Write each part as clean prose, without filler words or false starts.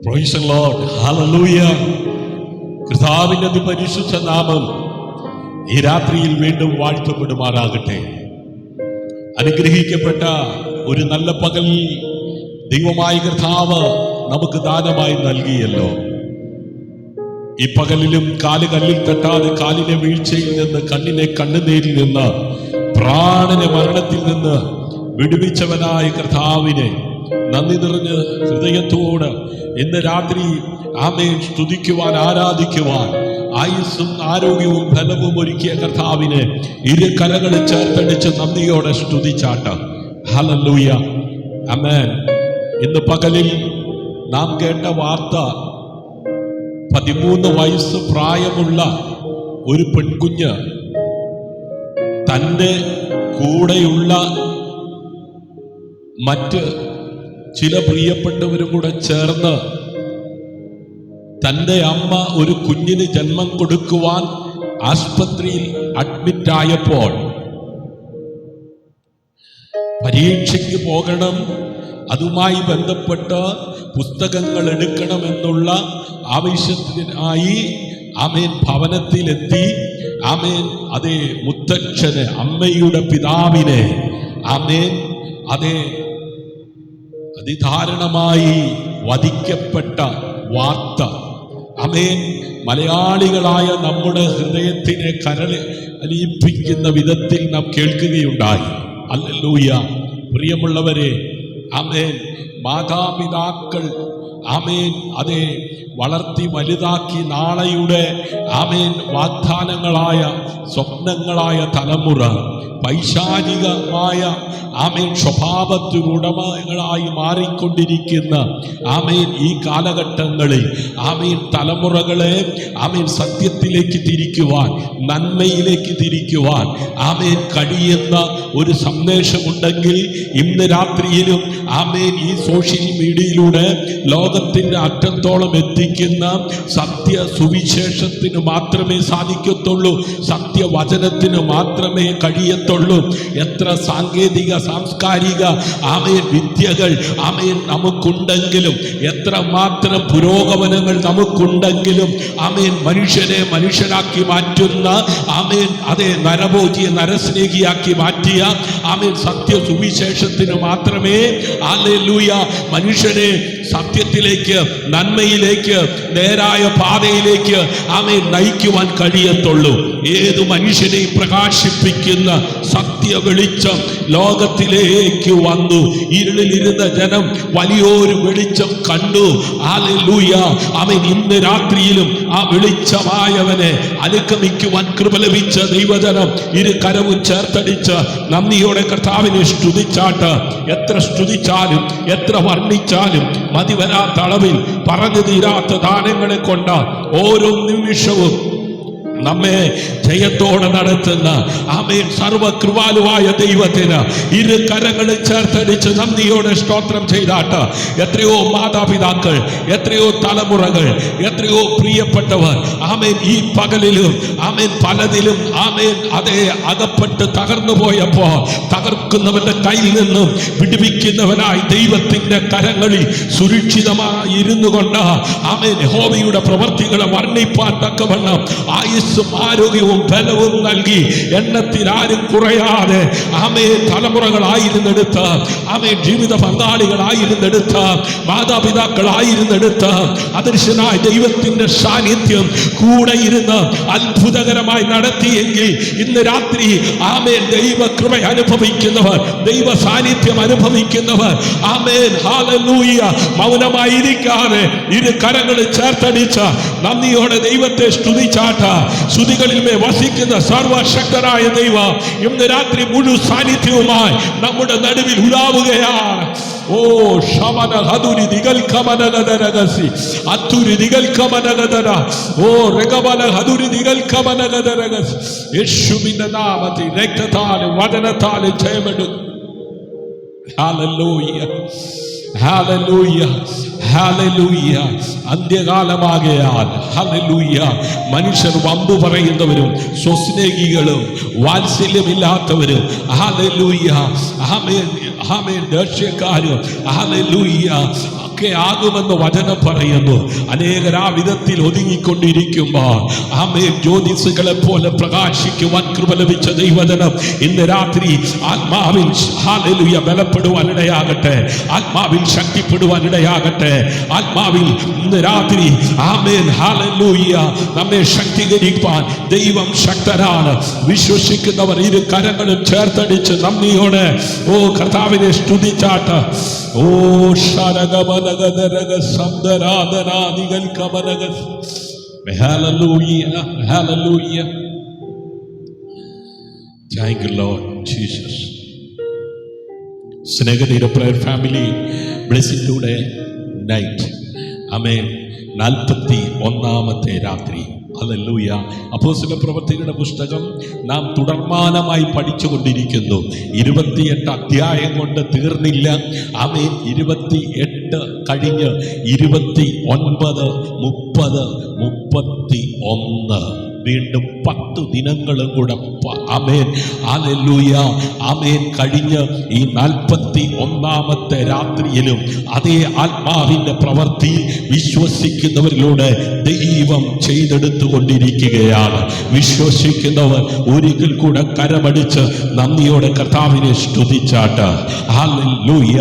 Price the Lord, hallelujah. കർത്താവിന്റെ അതിപരിശുദ്ധ നാമം ഈ രാത്രിയിൽ വീണ്ടും വാഴ്ത്തപ്പെടുമാറാകട്ടെ. അനുഗ്രഹിക്കപ്പെട്ട ഒരു നല്ല പകൽ ദൈവമായ കർത്താവ് നമുക്ക് ദാനമായി നൽകിയല്ലോ. ഈ പകലിലും കാല് കല്ലിൽ തട്ടാതെ കാലിനെ വീഴ്ചയിൽ നിന്ന്, കണ്ണിനെ കണ്ണുനീരിൽ നിന്ന്, പ്രാണനെ മരണത്തിൽ നിന്ന് വിടുവിച്ചവനായ കർത്താവിനെ നന്ദി നിറഞ്ഞ് ഹൃദയത്തോട് ഇന്ന് രാത്രി ആമേൻ സ്തുതിക്കുവാൻ, ആരാധിക്കുവാൻ ആയുസ്സും ആരോഗ്യവും ബലവും ഒരുക്കിയ കർത്താവിനെ ഇരു കരങ്ങൾ ചേർത്തടിച്ച് നന്ദിയോടെ സ്തുതിച്ചാട്ട്. ഹല്ലേലൂയ, ആമേൻ. ഇന്ന് പകലിൽ നാം കേട്ട വാർത്ത 13 വയസ്സ് പ്രായമുള്ള ഒരു പെൺകുഞ്ഞ് തൻ്റെ കൂടെയുള്ള മറ്റ് ചില പ്രിയപ്പെട്ടവരും കൂടെ ചേർന്ന് തൻ്റെ അമ്മ ഒരു കുഞ്ഞിന് ജന്മം കൊടുക്കുവാൻ ആസ്പത്രിയിൽ അഡ്മിറ്റായപ്പോൾ പരീക്ഷയ്ക്ക് പോകണം, അതുമായി ബന്ധപ്പെട്ട് പുസ്തകങ്ങൾ എടുക്കണമെന്നുള്ള ആവശ്യത്തിനായി ആമേൻ ഭവനത്തിലെത്തി. ആമേൻ അതേ മുത്തച്ഛന്, അമ്മയുടെ പിതാവിനെ ആമേൻ അതേ അതിദാരുണമായി വധിക്കപ്പെട്ട വാർത്ത ആമേൻ മലയാളികളായ നമ്മുടെ ഹൃദയത്തിനെ അലിയിപ്പിക്കുന്ന വിധത്തിൽ നാം കേൾക്കുകയുണ്ടായി. ഹല്ലേലൂയ. പ്രിയമുള്ളവരെ, ആമേൻ മാതാപിതാക്കൾ ആമേൻ അതേ വളർത്തി വലുതാക്കി നാളെയുടെ ആമേൻ വാഗ്ദാനങ്ങളായ സ്വപ്നങ്ങളായ തലമുറ പൈശാചികമായ ആമേൻ സ്വഭാവത്തിനുടമകളായി മാറിക്കൊണ്ടിരിക്കുന്ന ആമേൻ ഈ കാലഘട്ടങ്ങളിൽ ആമേൻ തലമുറകളെ ആമേൻ സത്യത്തിലേക്ക് തിരിക്കുവാൻ, നന്മയിലേക്ക് തിരിക്കുവാൻ ആമേൻ കഴിയുന്ന ഒരു സന്ദേശമുണ്ടെങ്കിൽ ഇന്ന് രാത്രിയിലും ആമേൻ ഈ സോഷ്യൽ മീഡിയയിലൂടെ ലോകത്തിന്റെ അറ്റത്തോളം എത്തിക്കുന്ന സത്യ സുവിശേഷത്തിന് മാത്രമേ സാധിക്കത്തുള്ളൂ, സത്യവചനത്തിന് മാത്രമേ കഴിയത്തുള്ളൂ. എത്ര സാങ്കേതിക സാംസ്കാരിക ആമേൻ വിദ്യകൾ ആമേൻ നമുക്കുണ്ടെങ്കിലും, എത്ര മാത്രം പുരോഗമനങ്ങൾ നമുക്കുണ്ടെങ്കിലും ആമേൻ മനുഷ്യനെ മനുഷ്യനാക്കി മാറ്റുന്ന ആമേൻ അതേ നരഭോജിയെ നരസ്നേഹിയാക്കി മാറ്റിയ ആമേൻ സത്യ സുവിശേഷത്തിന് മാത്രമേ ഹല്ലേലൂയ മനുഷ്യനെ സത്യത്തിലേക്ക്, നന്മയിലേക്ക്, നേരായ പാതയിലേക്ക് ആമേൻ നയിക്കുവാൻ കഴിയത്തുള്ളൂ. ഏതു മനുഷ്യനെയും പ്രകാശിപ്പിക്കുന്ന സത്യ വെളിച്ചം ലോകത്തിലേക്ക് വന്നു. ഇരുളിലിരുന്ന ജനം വലിയൊരു വെളിച്ചം കണ്ടു. ഹല്ലേലൂയ. ആമേൻ. ഇന്ന് രാത്രിയിലും ആ വെളിച്ചമായവനെ അനുഗമിക്കുവാൻ കൃപ ലഭിച്ച ദൈവജനം ഇരു കരവും ചേർത്തടിച്ച് നന്ദിയോടെ കർത്താവിനെ സ്തുതിച്ചാട്ട്. എത്ര സ്തുതിച്ചാലും എത്ര വർണ്ണിച്ചാലും മതി വരാത്ത അളവിൽ പറഞ്ഞു തീരാത്ത ദാനങ്ങളെ കൊണ്ട് ഓരോ നിമിഷവും നമ്മെ ജയത്തോടെ നടത്തുന്ന ആമേൻ സർവകൃപാലുവായ ദൈവത്തിന് ഇരു കരങ്ങളിൽ ചേർത്തടിച്ച് നന്ദിയോടെ സ്തോത്രം ചെയ്താട്ട്. എത്രയോ മാതാപിതാക്കൾ, എത്രയോ തലമുറകൾ, എത്രയോ പ്രിയപ്പെട്ടവർ ആമേൻ ഈ പകലിലും ആമേൻ പലതിലും ആമേൻ അതേ അകപ്പെട്ട് തകർന്നു പോയപ്പോ തകർക്കുന്നവന്റെ കയ്യിൽ നിന്നും വിടുവിക്കുന്നവനായി ദൈവത്തിന്റെ കരങ്ങളിൽ സുരക്ഷിതമായി ഇരുന്നു കൊണ്ട് ആമേൻ യഹോവയുടെ പ്രവൃത്തികളെ വർണ്ണിപ്പാൻ തക്കവണ്ണം ആയുസ്സും ആരോഗ്യവും ബലവും നൽകി എണ്ണത്തിൽ ആരും കുറയാതെ ആമേൻ തലമുറകളായിരുന്നെടുത്ത്, ആമേൻ ജീവിത പങ്കാളികളായിരുന്നെടുത്ത്, മാതാപിതാക്കളായിരുന്നെടുത്ത് അദൃശ്യനായ ദൈവത്തിന്റെ സാന്നിധ്യം കൂടെ ഇരുന്ന് അത്ഭുതകരമായി നടത്തിയെങ്കിൽ ഇന്ന് രാത്രി ആമേൻ ദൈവകൃപ അനുഭവിക്കുന്നവർ, ദൈവ സാന്നിധ്യം അനുഭവിക്കുന്നവർ ആമേൻ ഹല്ലേലൂയ മൗനമായിരിക്കാതെ ഇരു കരങ്ങളിൽ ചേർത്തടിച്ച് നന്ദിയോടെ ദൈവത്തെ സ്തുതിച്ചാട്ട. സ്തുതികളിൽ വസിക്കുന്ന സർവശക്തനായ ദൈവം ഇന്ന് രാത്രി മുഴു സാന്നിധ്യവുമായി നമ്മുടെ നടുവിൽ ഉലാവുകയാണ്. ഓ ശമന ഹദുരി ദിഗൽ കമനഗദരഗസി അത്തുരി ദിഗൽ കമനഗദര ഓ രഗബല ഹദുരി ദിഗൽ കമനഗദരഗസി. യേശുവിന്റെ നാമത്തിൽ രക്തത്താലും വചനത്താലും ജയമെടുക്കും. ഹല്ലേലൂയ, ഹല്ലേലൂയ, ഹല്ലേലൂയ. അന്ത്യകാലമാകയാൽ ഹല്ലേലൂയ മനുഷ്യർ വമ്പു പറയുന്നവരും സ്വസ്നേഹികളും വാത്സല്യമില്ലാത്തവരും ഹല്ലേലൂയ ആമേൻ ആമേൻ ദേഷ്യക്കാരും ഹല്ലേലൂയ ഒക്കെ ആകുമെന്ന് വചനം പറയുന്നു. അനേകർ ആ വിധത്തിൽ ഒതുങ്ങിക്കൊണ്ടിരിക്കുമ്പോൾ ആമേൻ ജ്യോതിസുകളെ പോലെ പ്രകാശിക്കുവാൻ കൃപ ലഭിച്ച ദൈവജനം ഇന്ന് രാത്രി ആത്മാവിൽ ഹല്ലേലൂയ ബലപ്പെടുവാനിടയാകട്ടെ, ആത്മാവിൽ ശക്തിപ്പെടുവാനിടയാകട്ടെ. ആത്മാവിൽ ഇന്ന് രാത്രി ആമേൻ ഹല്ലേലൂയ നമ്മെ ശക്തീകരിക്കാൻ ദൈവം ശക്തനാണ്. വിശ്വസിക്കുന്നവർ ഇരു കരങ്ങളും ചേർത്തടിച്ച് നന്ദിയോടെ ഓ കർത്താവിനെ സ്തുതിച്ചാട്ട്. ഓ ശരഗമനഗദരഗ ശബ്ദരാധനാദികൾ കമനഗ. ഹല്ലേലൂയ ഹല്ലേലൂയ. Thank you Lord Jesus. Snehatheera prayer family blessing today night. ആമേൻ. 41ാമത്തെ രാത്രി. ഹല്ലേലൂയ. അപ്പോസ്തല പ്രവൃത്തികളുടെ പുസ്തകം നാം തുടർമാനമായി പഠിച്ചുകൊണ്ടിരിക്കുന്നു. 28 അധ്യായം കൊണ്ട് തീർന്നില്ല. ആമേൻ. 28 കഴിഞ്ഞ് 29, 30, 31 വീണ്ടും 10 ദിനങ്ങളും കൂടെ ആമേൻ ഹല്ലേലൂയ ആമേൻ കഴിഞ്ഞ് ഈ 41ാമത്തെ രാത്രിയിലും അതേ ആത്മാവിന്റെ പ്രവൃത്തി വിശ്വസിക്കുന്നവരിലൂടെ ദൈവം ചെയ്തെടുത്തുകൊണ്ടിരിക്കുകയാണ്. വിശ്വസിക്കുന്നവർ ഒരിക്കൽ കൂടെ കരമടിച്ച് നന്ദിയോടെ കർത്താവിനെ സ്തുതിച്ചാട്ട്. ഹല്ലേലൂയ.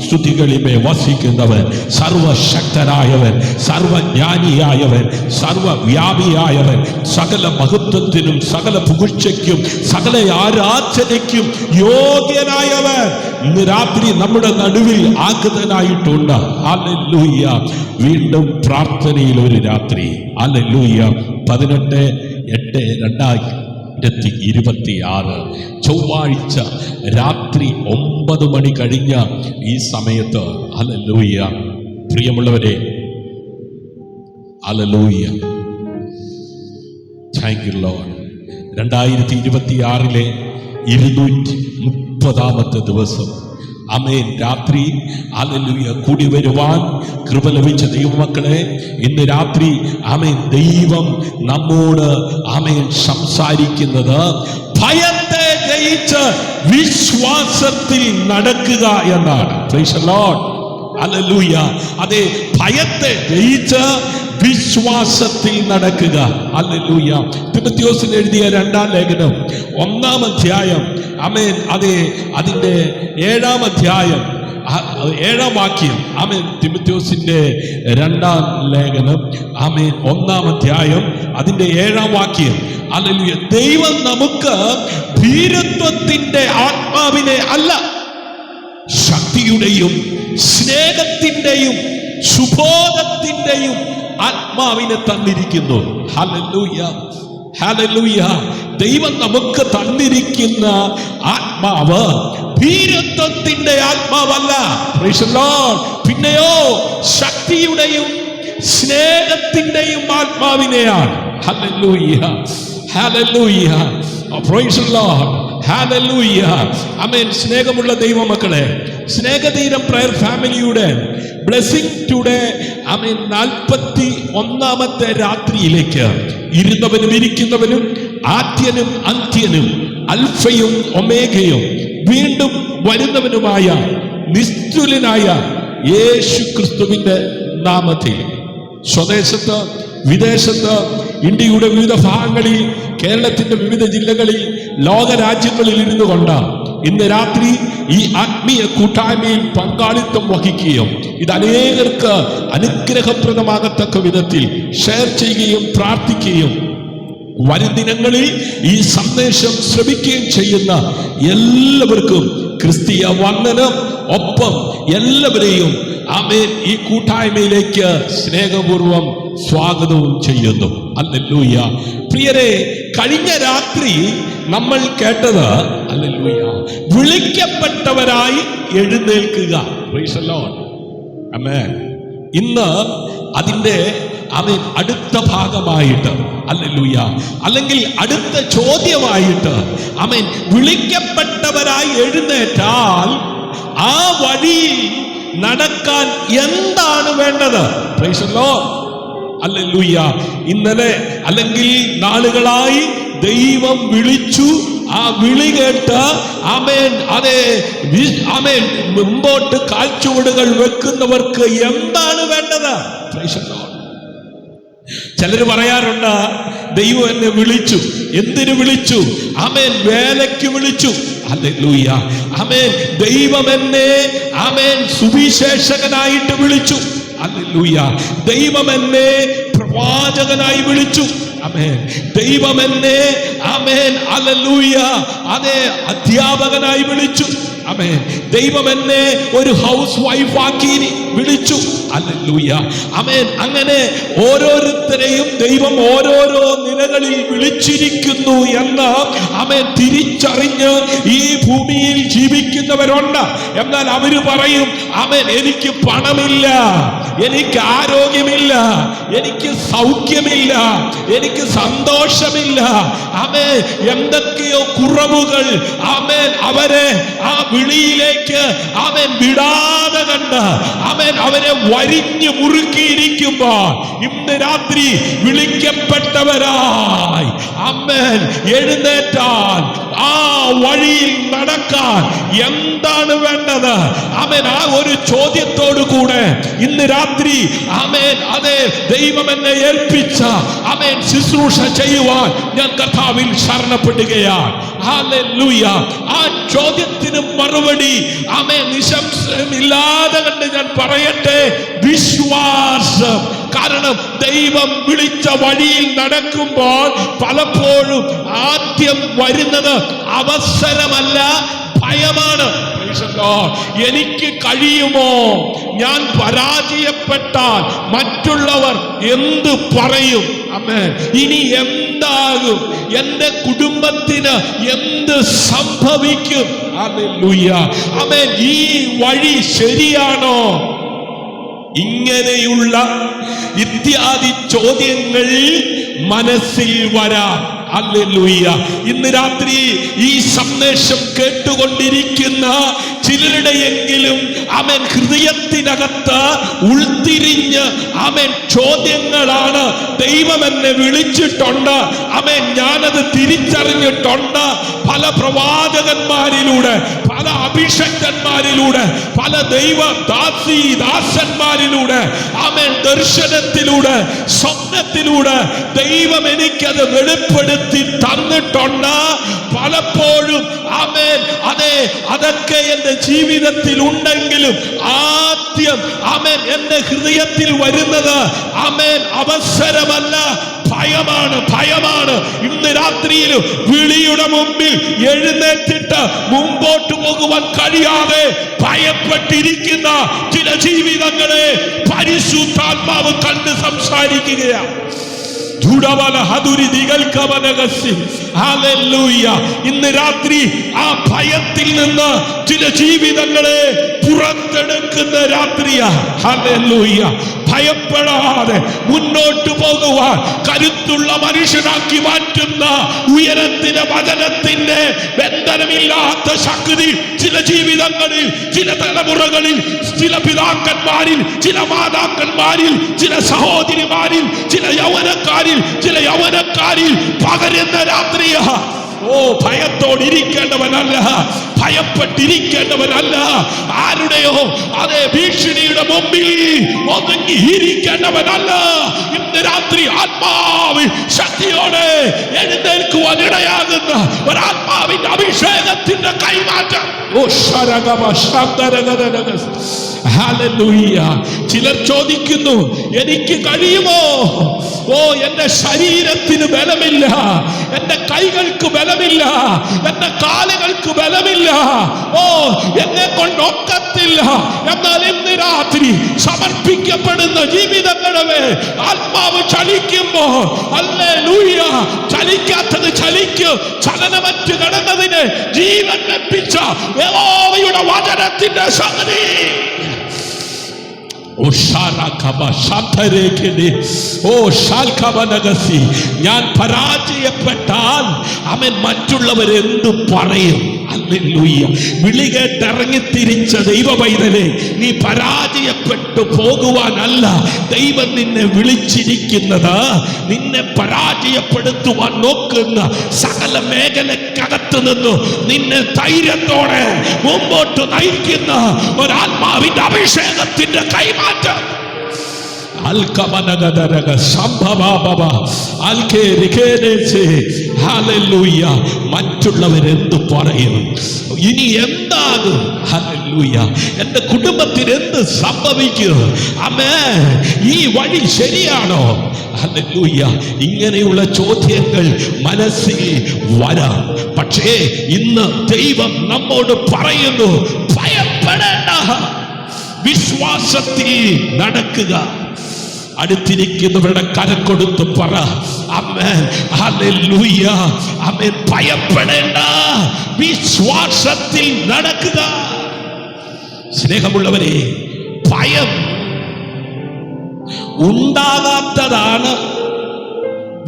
സ്തുതികളിമേ വസിക്കുന്നവൻ, സർവശക്തനായവൻ, സർവജ്ഞാനിയായവൻ, സർവവ്യാപിയായവൻ, സകല മഹത്വത്തിനും സകല പുകഴ്ചയ്ക്കും സകല ആരാധനയ്ക്കും യോഗ്യനായവൻ ഇന്ന് രാത്രി നമ്മുടെ നടുവിൽ ആഗതനായിട്ടുണ്ട്. ഹല്ലേലൂയ. വീണ്ടും പ്രാർത്ഥനയിൽ ഒരു രാത്രി. ഹല്ലേലൂയ. 18/8/2026 ചൊവ്വാഴ്ച രാത്രി 9 മണി കഴിഞ്ഞ ഈ സമയത്ത് ഹല്ലേലൂയ പ്രിയമുള്ളവരെ ഹല്ലേലൂയ. Thank you Lord. 2026 230ാമത്തെ ദിവസം. ആമേൻ. രാത്രി ഹല്ലേലൂയ കൂടി വരുവാൻ കൃപ ലഭിച്ച ദൈവമക്കളെ, ഇന്ന് രാത്രി ആമേൻ ദൈവം നമ്മോട് ആമേൻ സംസാരിക്കുന്നത് ഭയത്തെ ജയിച്ച് വിശ്വാസത്തിൽ നടക്കുക എന്നാണ്. Price the Lord. ഹല്ലേലൂയ. അതെ, ഭയത്തെ ജയിച്ച് വിശ്വാസത്തിൽ നടക്കുക. ഹല്ലേലൂയ. തിമോഥെയോസിന് എഴുതിയ 2-ാം ലേഖനം 1-ാം അധ്യായം ആമേൻ അതെ അതിന്റെ 7-ാം അധ്യായം 7-ാം വാക്യം. ആമേൻ. തിമോഥെയോസിന്റെ 2-ാം ലേഖനം ആമേൻ 1-ാം അധ്യായം അതിന്റെ 7-ാം വാക്യം. ഹല്ലേലൂയ. ദൈവം നമുക്ക് ഭീരുത്വത്തിന്റെ ആത്മാവിനെ അല്ല, ശക്തിയുടെയും സ്നേഹത്തിന്റെയും സുബോധത്തിന്റെയും ആത്മാവിനെ തന്നിരിക്കുന്നു. ഹല്ലേലൂയ ഹല്ലേലൂയ. ദൈവം നമുക്ക് തന്നിരിക്കുന്ന ആത്മാവ് ഭീരുത്വത്തിന്റെ ആത്മാവല്ല. Praise the Lord. പിന്നെയോ ശക്തിയുടെയും സ്നേഹത്തിന്റെയും ആത്മാവിനെയാണ്. ഹല്ലേലൂയ ഹല്ലേലൂയ. Praise the Lord. ഹല്ലേലൂയ. ആമേൻ. സ്നേഹമുള്ള ദൈവമക്കളെ, സ്നേഹതീരം പ്രയർ ഫാമിലിയുടെ ബ്ലെസ്സിംഗ് ടുഡേ ആമേൻ 41ാമത്തെ രാത്രിയിലേക്ക് ഇരുന്നവനും ഇരിക്കുന്നവനും ആദ്യനും അന്ത്യനും അൽഫയും ഒമേഗയും വീണ്ടും വരുന്നവനുമായ നിസ്തുലനായ യേശു ക്രിസ്തുവിന്റെ നാമത്തിൽ സ്വദേശത്ത് വിദേശത്ത് ഇന്ത്യയുടെ വിവിധ ഭാഗങ്ങളിൽ കേരളത്തിന്റെ വിവിധ ജില്ലകളിൽ ലോകരാജ്യങ്ങളിൽ ഇരുന്നു കൊണ്ട് ഇന്ന് രാത്രി ഈ ആത്മീയ കൂട്ടായ്മയിൽ പങ്കാളിത്തം വഹിക്കുകയും ഇത് അനേകർക്ക് അനുഗ്രഹപ്രദമാകത്തക്ക വിധത്തിൽ ഷെയർ ചെയ്യുകയും പ്രാർത്ഥിക്കുകയും വരും ദിനങ്ങളിൽ ഈ സന്ദേശം ശ്രവിക്കുകയും ചെയ്യുന്ന എല്ലാവർക്കും ക്രിസ്തീയ വന്ദനം. ഒപ്പം എല്ലാവരെയും ആമേൻ ഈ കൂട്ടായ്മയിലേക്ക് സ്നേഹപൂർവം സ്വാഗതവും ചെയ്യുന്നു. ഹല്ലേലൂയ. പ്രിയരെ, കഴിഞ്ഞ രാത്രി നമ്മൾ കേട്ടത് ഹല്ലേലൂയ വിളിക്കപ്പെട്ടവരായി എഴുന്നേൽക്കുക. Praise the Lord. ആമേൻ. ഇന്ന് അതിന്റെ ആമേൻ അടുത്ത ഭാഗമായിട്ട് ഹല്ലേലൂയ അല്ലെങ്കിൽ അടുത്ത ചോദ്യമായിട്ട് ആമേൻ വിളിക്കപ്പെട്ടവരായി എഴുന്നേറ്റാൽ ആ വഴിയിൽ നടക്കാൻ എന്താണ് വേണ്ടത്? Price the Lord. ഹല്ലേലൂയ. ഇന്നലെ അല്ലെങ്കിൽ നാളുകളായി ദൈവം വിളിച്ചു, ആ വിളി കേട്ട് ആമേൻ അതെ ആമേൻ മുമ്പോട്ട് കാൽച്ചുവടുകൾ വെക്കുന്നവർക്ക് എന്താണ് വേണ്ടത്? Price the Lord. ചിലർ പറയാറുണ്ട്, ദൈവം എന്നെ വിളിച്ചു. എന്തിനു വിളിച്ചു? ആമേൻ വേലയ്ക്ക് വിളിച്ചു. ഹല്ലേലൂയ. ആമേൻ ദൈവം എന്നെ ആമേൻ സുവിശേഷകനായിട്ട് വിളിച്ചു. ഹല്ലേലൂയ. ദൈവം എന്നെ പ്രവാചകനായി വിളിച്ചു. ആമേൻ. ദൈവം എന്നെ ആമേൻ ഹല്ലേലൂയ അതെ അധ്യാപകനായി വിളിച്ചു. ആമേൻ. ദൈവം എന്നെ ഒരു ഹൗസ് വൈഫാക്കി വിളിച്ചു. ഹല്ലേലൂയ. ആമേൻ. അങ്ങനെ ഓരോരുത്തരെയും ദൈവം ഓരോരോ നിലകളിൽ വിളിച്ചിരിക്കുന്നു എന്ന് ആമേൻ തിരിച്ചറിഞ്ഞ് ഈ ഭൂമിയിൽ ജീവിക്കുന്നവരുണ്ട്. എന്നാൽ അവര് പറയും, ആമേൻ എനിക്ക് പണമില്ല, എനിക്ക് ആരോഗ്യമില്ല, എനിക്ക് സൗഖ്യമില്ല, എനിക്ക് സന്തോഷമില്ല. ആമേൻ എന്തൊക്കെയോ കുറവുകൾ ആമേൻ അവരെ ആ വിളിയിലേക്ക് ആമേൻ വിടാതെ കണ്ട് ആമേൻ അവരെ വരിഞ്ഞു മുറുക്കിയിരിക്കുമ്പോൾ ഇന്ന് രാത്രി വിളിക്കപ്പെട്ടവരായി ആമേൻ എഴുന്നേറ്റാൻ ആ വഴിയിൽ നടക്കാൻ എന്താണ് വേണ്ടത്? ആമേൻ ആ ഒരു ചോദ്യത്തോടു കൂടെ ഇന്ന് രാത്രി ആമേൻ അതെ ദൈവം എന്നെ ഏൽപ്പിച്ച ആമേൻ ശുശ്രൂഷ ചെയ്യുവാൻ ഞാൻ കർത്താവിൽ ശരണപ്പെടുകയാണ്. ഹല്ലേലൂയ. ആ ചോദ്യത്തിന് മറുപടി ആമേൻ നിശംശയമില്ലാതെ കണ്ട് ഞാൻ പറയട്ടെ, വിശ്വാസം. കാരണം ദൈവം വിളിച്ച വഴിയിൽ നടക്കുമ്പോൾ പലപ്പോഴും ആദ്യം വരുന്നത് അവസരമല്ല, ഭയമാണ്. എനിക്ക് കഴിയുമോ? ഞാൻ പരാജയപ്പെട്ടാൽ മറ്റുള്ളവർ എന്ത് പറയും? ആമേൻ. ഇനി എന്താകും? എന്റെ കുടുംബത്തിന് എന്ത് സംഭവിക്കും? ഹല്ലേലൂയ. ആമേൻ. ഈ വഴി ശരിയാണോ? ഇങ്ങനെയുള്ള ഇത്യാദി ചോദ്യങ്ങൾ മനസ്സിൽ വരാം. ഹല്ലേലൂയ. ഇന്ന് രാത്രി ഈ സന്ദേശം കേട്ടുകൊണ്ടിരിക്കുന്ന ചിലരുടെയെങ്കിലും ആമേൻ ഹൃദയത്തിനകത്ത് ഉൾത്തിരിഞ്ഞ് ആമേൻ ചോദ്യങ്ങളാണ്. ദൈവം എന്നെ വിളിച്ചിട്ടുണ്ട്, ആമേൻ ഞാനത് തിരിച്ചറിഞ്ഞിട്ടുണ്ട്. പല പ്രവാചകന്മാരിലൂടെ, പല അഭിഷക്തന്മാരിലൂടെ, പല ദൈവ ദാസന്മാരിലൂടെ, ആമേൻ ദർശനത്തിലൂടെ, സ്വപ്നത്തിലൂടെ ദൈവം എനിക്കത് വെളിപ്പെടുത്തി തന്നിട്ടുണ്ട്. പലപ്പോഴും ആമേൻ അതെ അതൊക്കെ എന്റെ ജീവിതത്തിൽ ഉണ്ടെങ്കിലും ആദ്യം ആമേൻ എന്റെ ഹൃദയത്തിൽ വരുന്നത് ആമേൻ അവസരമല്ല, ഭയമാണ്. ഭയമാണ്. ഇന്ന് രാത്രിയിലും വിളിയുടെ മുമ്പിൽ എഴുന്നേറ്റിട്ട് മുമ്പോട്ട് പോകുവാൻ കഴിയാതെ ഭയപ്പെട്ടിരിക്കുന്ന ചില ജീവിതങ്ങളെ പരിശുദ്ധാത്മാവ് കണ്ട് സംസാരിക്കുകയാണ്. ഇന്ന് രാത്രി ആ ഭയത്തിൽ നിന്ന് ചില ജീവിതങ്ങളെ പുറത്തെടുക്കുന്ന രാത്രിയാ. ഹല്ലേലൂയ. ഭയപ്പെടാതെ മുന്നോട്ട് പോകുവാൻ കരുത്തുള്ള മനുഷ്യനാക്കി മാറ്റുന്ന ഉയരത്തിന്റെ വചനത്തിന്റെ ബന്ധനമില്ലാത്ത ശക്തി ചില ജീവിതങ്ങളിൽ, ചില തലമുറകളിൽ, ചില പിതാക്കന്മാരിൽ, ചില മാതാക്കന്മാരിൽ, ചില സഹോദരിമാരിൽ, ചില യൗവനക്കാരിൽ പകരുന്ന രാത്രിയാ. ഓ, ഭയത്തോടിരിക്കേണ്ടവനല്ല, ഭയപ്പെട്ടിരിക്കേണ്ടവനല്ല, ആരുടെയോ അതേ ഭീഷണിയുടെ മുമ്പിൽ ഒതുങ്ങിയിരിക്കേണ്ടവനല്ല. ഇന്ന് രാത്രി ആത്മാവിൽ ശക്തിയോടെ എഴുന്നേൽക്കുവാൻ ഇടയാകുന്ന ഒരാത്മാവിന്റെ അഭിഷേകത്തിന്റെ കൈമാറ്റം. ഓ ഹല്ലേലൂയ. ചിലർ ചോദിക്കുന്നു, എനിക്ക് കഴിയുമോ? ഓ, എന്റെ ശരീരത്തിന് ബലമില്ല, എന്റെ കൈകൾക്ക് ബലമില്ല, എന്റെ കാലുകൾക്ക് ബലമില്ല, ഓ എന്നെ കൊണ്ടൊക്കത്തില്ല. എന്നാൽ ഇന്ന് രാത്രി സമർപ്പിക്കപ്പെടുന്ന ജീവിതങ്ങളെ ആത്മാവ് ചലിക്കുമ്പോ ഹല്ലേലൂയ, ചലിക്കാത്തത് ചലിക്കും. ചലനമറ്റ് കിടന്നതിന് ജീവൻ ലഭിച്ച യഹോവയുടെ വചനത്തിന്റെ ശക്തി. ഞാൻ പരാജയപ്പെട്ടാൽ അവൻ മറ്റുള്ളവർ എന്തു പറയും? ഹല്ലേലൂയ. വിളി കേട്ടിറങ്ങിത്തിരിച്ച ദൈവ പൈതലേ, നീ പരാജയപ്പെട്ടു പോകുവാനല്ല ദൈവം നിന്നെ വിളിച്ചിരിക്കുന്നത്. നിന്നെ പരാജയപ്പെടുത്തുവാൻ നോക്കുന്ന സകല മേഖലക്കകത്ത് നിന്ന് നിന്നെ ധൈര്യത്തോടെ മുമ്പോട്ട് നയിക്കുന്ന ഒരാത്മാവിന്റെ അഭിഷേകത്തിന്റെ കൈമാറ്റം. മറ്റുള്ളവരെന്ത് പറയും, ഇനി എന്താകും, ഹല്ലേലൂയ, എന്റെ കുടുംബത്തിന് എന്ത് സംഭവിക്കും, ആമേൻ, ഈ വഴി ശരിയാണോ, ഹല്ലേലൂയ, ഇങ്ങനെയുള്ള ചോദ്യങ്ങൾ മനസ്സിൽ വരാം. പക്ഷേ ഇന്ന് ദൈവം നമ്മോട് പറയുന്നു, ഭയപ്പെടേണ്ട, വിശ്വാസത്തിൽ നടക്കുക. അടുത്തിരിക്കുന്നവരുടെ കരം കൊടുത്ത് പറ, ആമേൻ, ഹല്ലേലൂയ, ആമേൻ, ഭയപ്പെടേണ്ട, വിശ്വാസത്തിൽ നടക്കുക. സ്നേഹമുള്ളവരെ, ഭയം ഉണ്ടാകാത്തതാണ്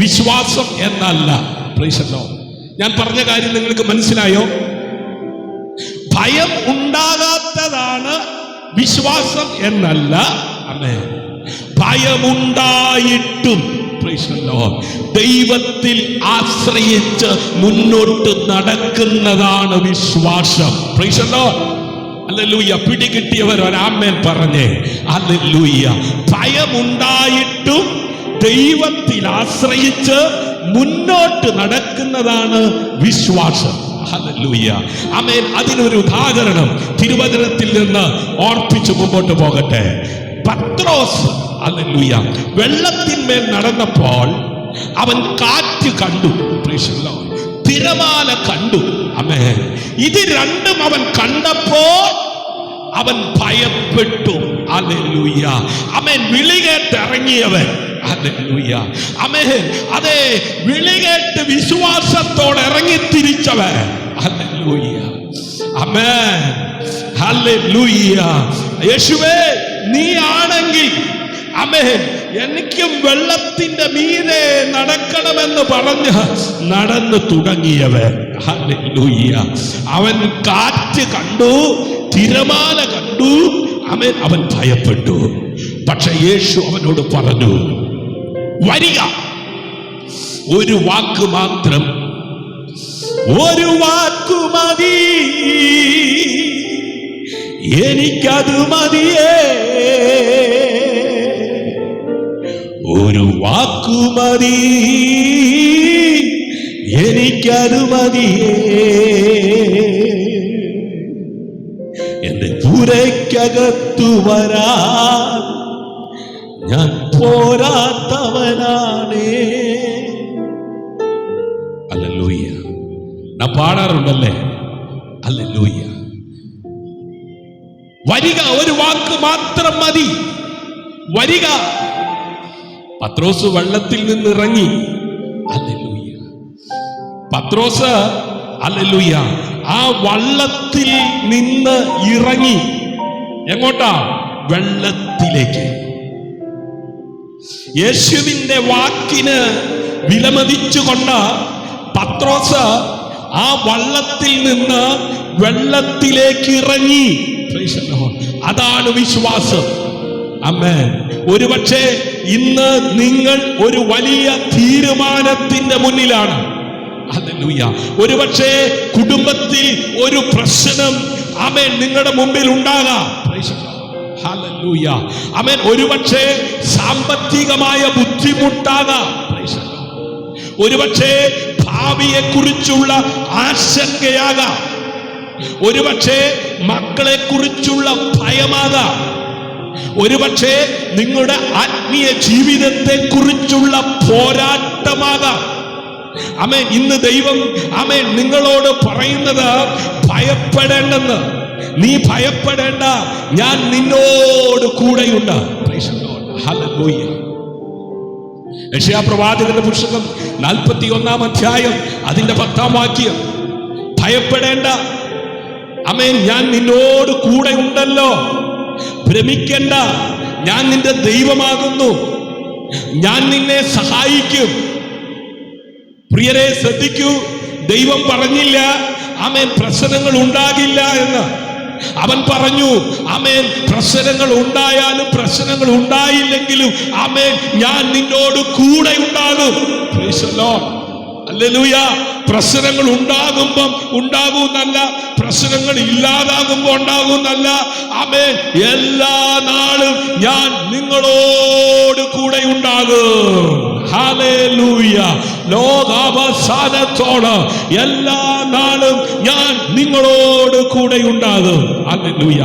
വിശ്വാസം എന്നല്ല. Price the Lord. ഞാൻ പറഞ്ഞ കാര്യം നിങ്ങൾക്ക് മനസ്സിലായോ? ഭയം ഉണ്ടാകാത്തതാണ് വിശ്വാസം എന്നല്ല. ആമേൻ. ഭയമുണ്ടായിട്ടും ദൈവത്തിൽ ആശ്രയിച്ച് മുന്നോട്ട് നടക്കുന്നതാണ് വിശ്വാസം. Price the Lord. ഹല്ലേലൂയ. പിടികിട്ടിയവർ ഒരാമേൻ പറഞ്ഞേ. ഹല്ലേലൂയ. ഭയമുണ്ടായിട്ടും ദൈവത്തിൽ ആശ്രയിച്ച് മുന്നോട്ട് നടക്കുന്നതാണ് വിശ്വാസം. ഹല്ലേലൂയ. ആമേൻ. അതിനൊരു ഉദാഹരണം തിരുവചനത്തിൽ നിന്ന് ഓർപ്പിച്ച് മുമ്പോട്ട് പോകട്ടെ. പത്രോസ്, ഹല്ലേലൂയ, വെള്ളത്തിന്മേൽ നടന്നപ്പോൾ അവൻ കാറ്റ് കണ്ടു, തിരമാല കണ്ടു. ആമേൻ. ഇത് രണ്ടും അവൻ കണ്ടപ്പോൾ അവൻ ഭയപ്പെട്ടു. ഹല്ലേലൂയ. ആമേൻ. വിളികേട്ടിറങ്ങിയവൻ, ഹല്ലേലൂയ, ആമേൻ, അതെ, വിളികേട്ട് വിശ്വാസത്തോടെ ഇറങ്ങിത്തിരിച്ചവൻ, ഹല്ലേലൂയ, ആമേൻ, ഹല്ലേലൂയ. യേശുവേ, നീ ആണെങ്കിൽ, ആമേൻ, എനിക്കും വെള്ളത്തിന്റെ മീതെ നടക്കണമെന്ന് പറഞ്ഞ് നടന്നു തുടങ്ങിയവൻ, ഹല്ലേലൂയ. അവൻ കാറ്റ് കണ്ടു, തിരമാല കണ്ടു, ആമേൻ, അവൻ ഭയപ്പെട്ടു. പക്ഷെ യേശു അവനോട് പറഞ്ഞു, വരിക, ഒരു വാക്ക് മാത്രം, ഒരു വാക്കു മതി, എനിക്കത് മതിയേ, ഒരു വാക്കു മതി, എനിക്കത് മതിയേ, എന്റെ പുരയ്ക്കകത്തു വരാൻ ഞാൻ പോരാത്തവനാണേ. ഹല്ലേലൂയ. നാം പാടാറുണ്ടല്ലേ, ഹല്ലേലൂയ. വരിക, ഒരു വാക്ക് മാത്രം മതി, വരിക. പത്രോസ് വെള്ളത്തിൽ നിന്ന് ഇറങ്ങി. ഹല്ലേലൂയ. പത്രോസ്, ഹല്ലേലൂയ, ആ വള്ളത്തിൽ നിന്ന് ഇറങ്ങി. എങ്ങോട്ടാ? വെള്ളത്തിലേക്ക്. യേശുവിന്റെ വാക്കിന് വിലമതിച്ചുകൊണ്ട് പത്രോസ് ആ വള്ളത്തിൽ നിന്ന് വെള്ളത്തിലേക്ക് ഇറങ്ങി. അതാണ് വിശ്വാസം. ആമേൻ. ഒരുപക്ഷെ ഇന്ന് നിങ്ങൾ ഒരു വലിയ തീരുമാനത്തിന്റെ മുന്നിലാണ്. ഹല്ലേലൂയ. ഒരുപക്ഷെ കുടുംബത്തിൽ ഒരു പ്രശ്നം, ആമേൻ, നിങ്ങളുടെ മുമ്പിൽ ഉണ്ടാകാം. ഹല്ലേലൂയ. ആമേൻ. ഒരുപക്ഷെ സാമ്പത്തികമായ ബുദ്ധിമുട്ടാകാം. ഒരുപക്ഷെ ഭാവിയെ കുറിച്ചുള്ള ആശങ്കയാകാം. ഒരുപക്ഷെ മക്കളെ കുറിച്ചുള്ള ഭയമാകാം. ഒരുപക്ഷെ നിങ്ങളുടെ ആത്മീയ ജീവിതത്തെ കുറിച്ചുള്ള പോരാട്ടമാകാം. ആമേൻ. ഇന്ന് ദൈവം, ആമേൻ, നിങ്ങളോട് പറയുന്നത് ഭയപ്പെടേണ്ടെന്ന്. നീ ഭയപ്പെടേണ്ട, ഞാൻ നിന്നോട് കൂടെയുണ്ട്. ഹല്ലേലൂയ. യെശയ്യാ പ്രവാചകന്റെ പുസ്തകം 41 അധ്യായം അതിന്റെ 10 വാക്യം. ഭയപ്പെടേണ്ട, ആമേൻ, ഞാൻ നിന്നോട് കൂടെ ഉണ്ടല്ലോ. ഭ്രമിക്കണ്ട, ഞാൻ നിന്റെ ദൈവമാകുന്നു, ഞാൻ നിന്നെ സഹായിക്കും. പ്രിയരെ, ശ്രദ്ധിക്കൂ. ദൈവം പറഞ്ഞില്ല ആമേൻ പ്രശ്നങ്ങൾ ഉണ്ടാകില്ല എന്ന്. അവൻ പറഞ്ഞു, ആമേൻ പ്രശ്നങ്ങൾ ഉണ്ടായാലും പ്രശ്നങ്ങൾ ഉണ്ടായില്ലെങ്കിലും ആമേൻ ഞാൻ നിന്നോട് കൂടെ ഉണ്ടാകും. Price the Lord. ഹല്ലേലൂയ. പ്രശ്നങ്ങൾ ഉണ്ടാകുമ്പം ഉണ്ടാകുന്നല്ല, പ്രശ്നങ്ങൾ ഇല്ലാതാകുമ്പോ ഉണ്ടാകുന്നല്ല. ആമേൻ എല്ലാ നാളും ഞാൻ നിങ്ങളോട് കൂടെ ഉണ്ടാകും. ഹല്ലേലൂയ. ലോകാവസാനത്തോളം എല്ലാ നാളും ഞാൻ നിങ്ങളോട് കൂടെ ഉണ്ടാകും. ഹല്ലേലൂയ.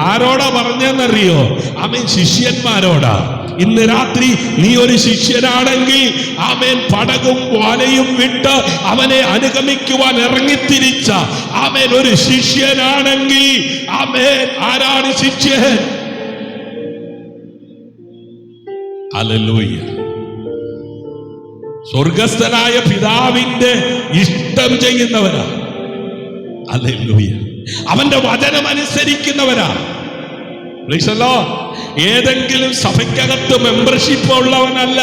ആരോടാ പറഞ്ഞെന്നറിയോ? ആമേൻ ശിഷ്യന്മാരോടാ. ഇന്ന് രാത്രി നീ ഒരു ശിഷ്യനാണെങ്കിൽ ആമേൻ പടകും വലയും വിട്ട് അവനെ അനുഗമിക്കുവാൻ ഇറങ്ങിത്തിരിച്ച ആമേൻ ഒരു ശിഷ്യനാണെങ്കിൽ ആമേൻ ആരാണ് ശിഷ്യൻ? ഹല്ലേലൂയ. സ്വർഗസ്ഥനായ പിതാവിന്റെ ഇഷ്ടം ചെയ്യുന്നവരാ. ഹല്ലേലൂയ. അവന്റെ വചനം അനുസരിക്കുന്നവരാ. Price the Lord. ഏതെങ്കിലും സഭയ്ക്കകത്ത് മെമ്പർഷിപ്പ് ഉള്ളവനല്ല,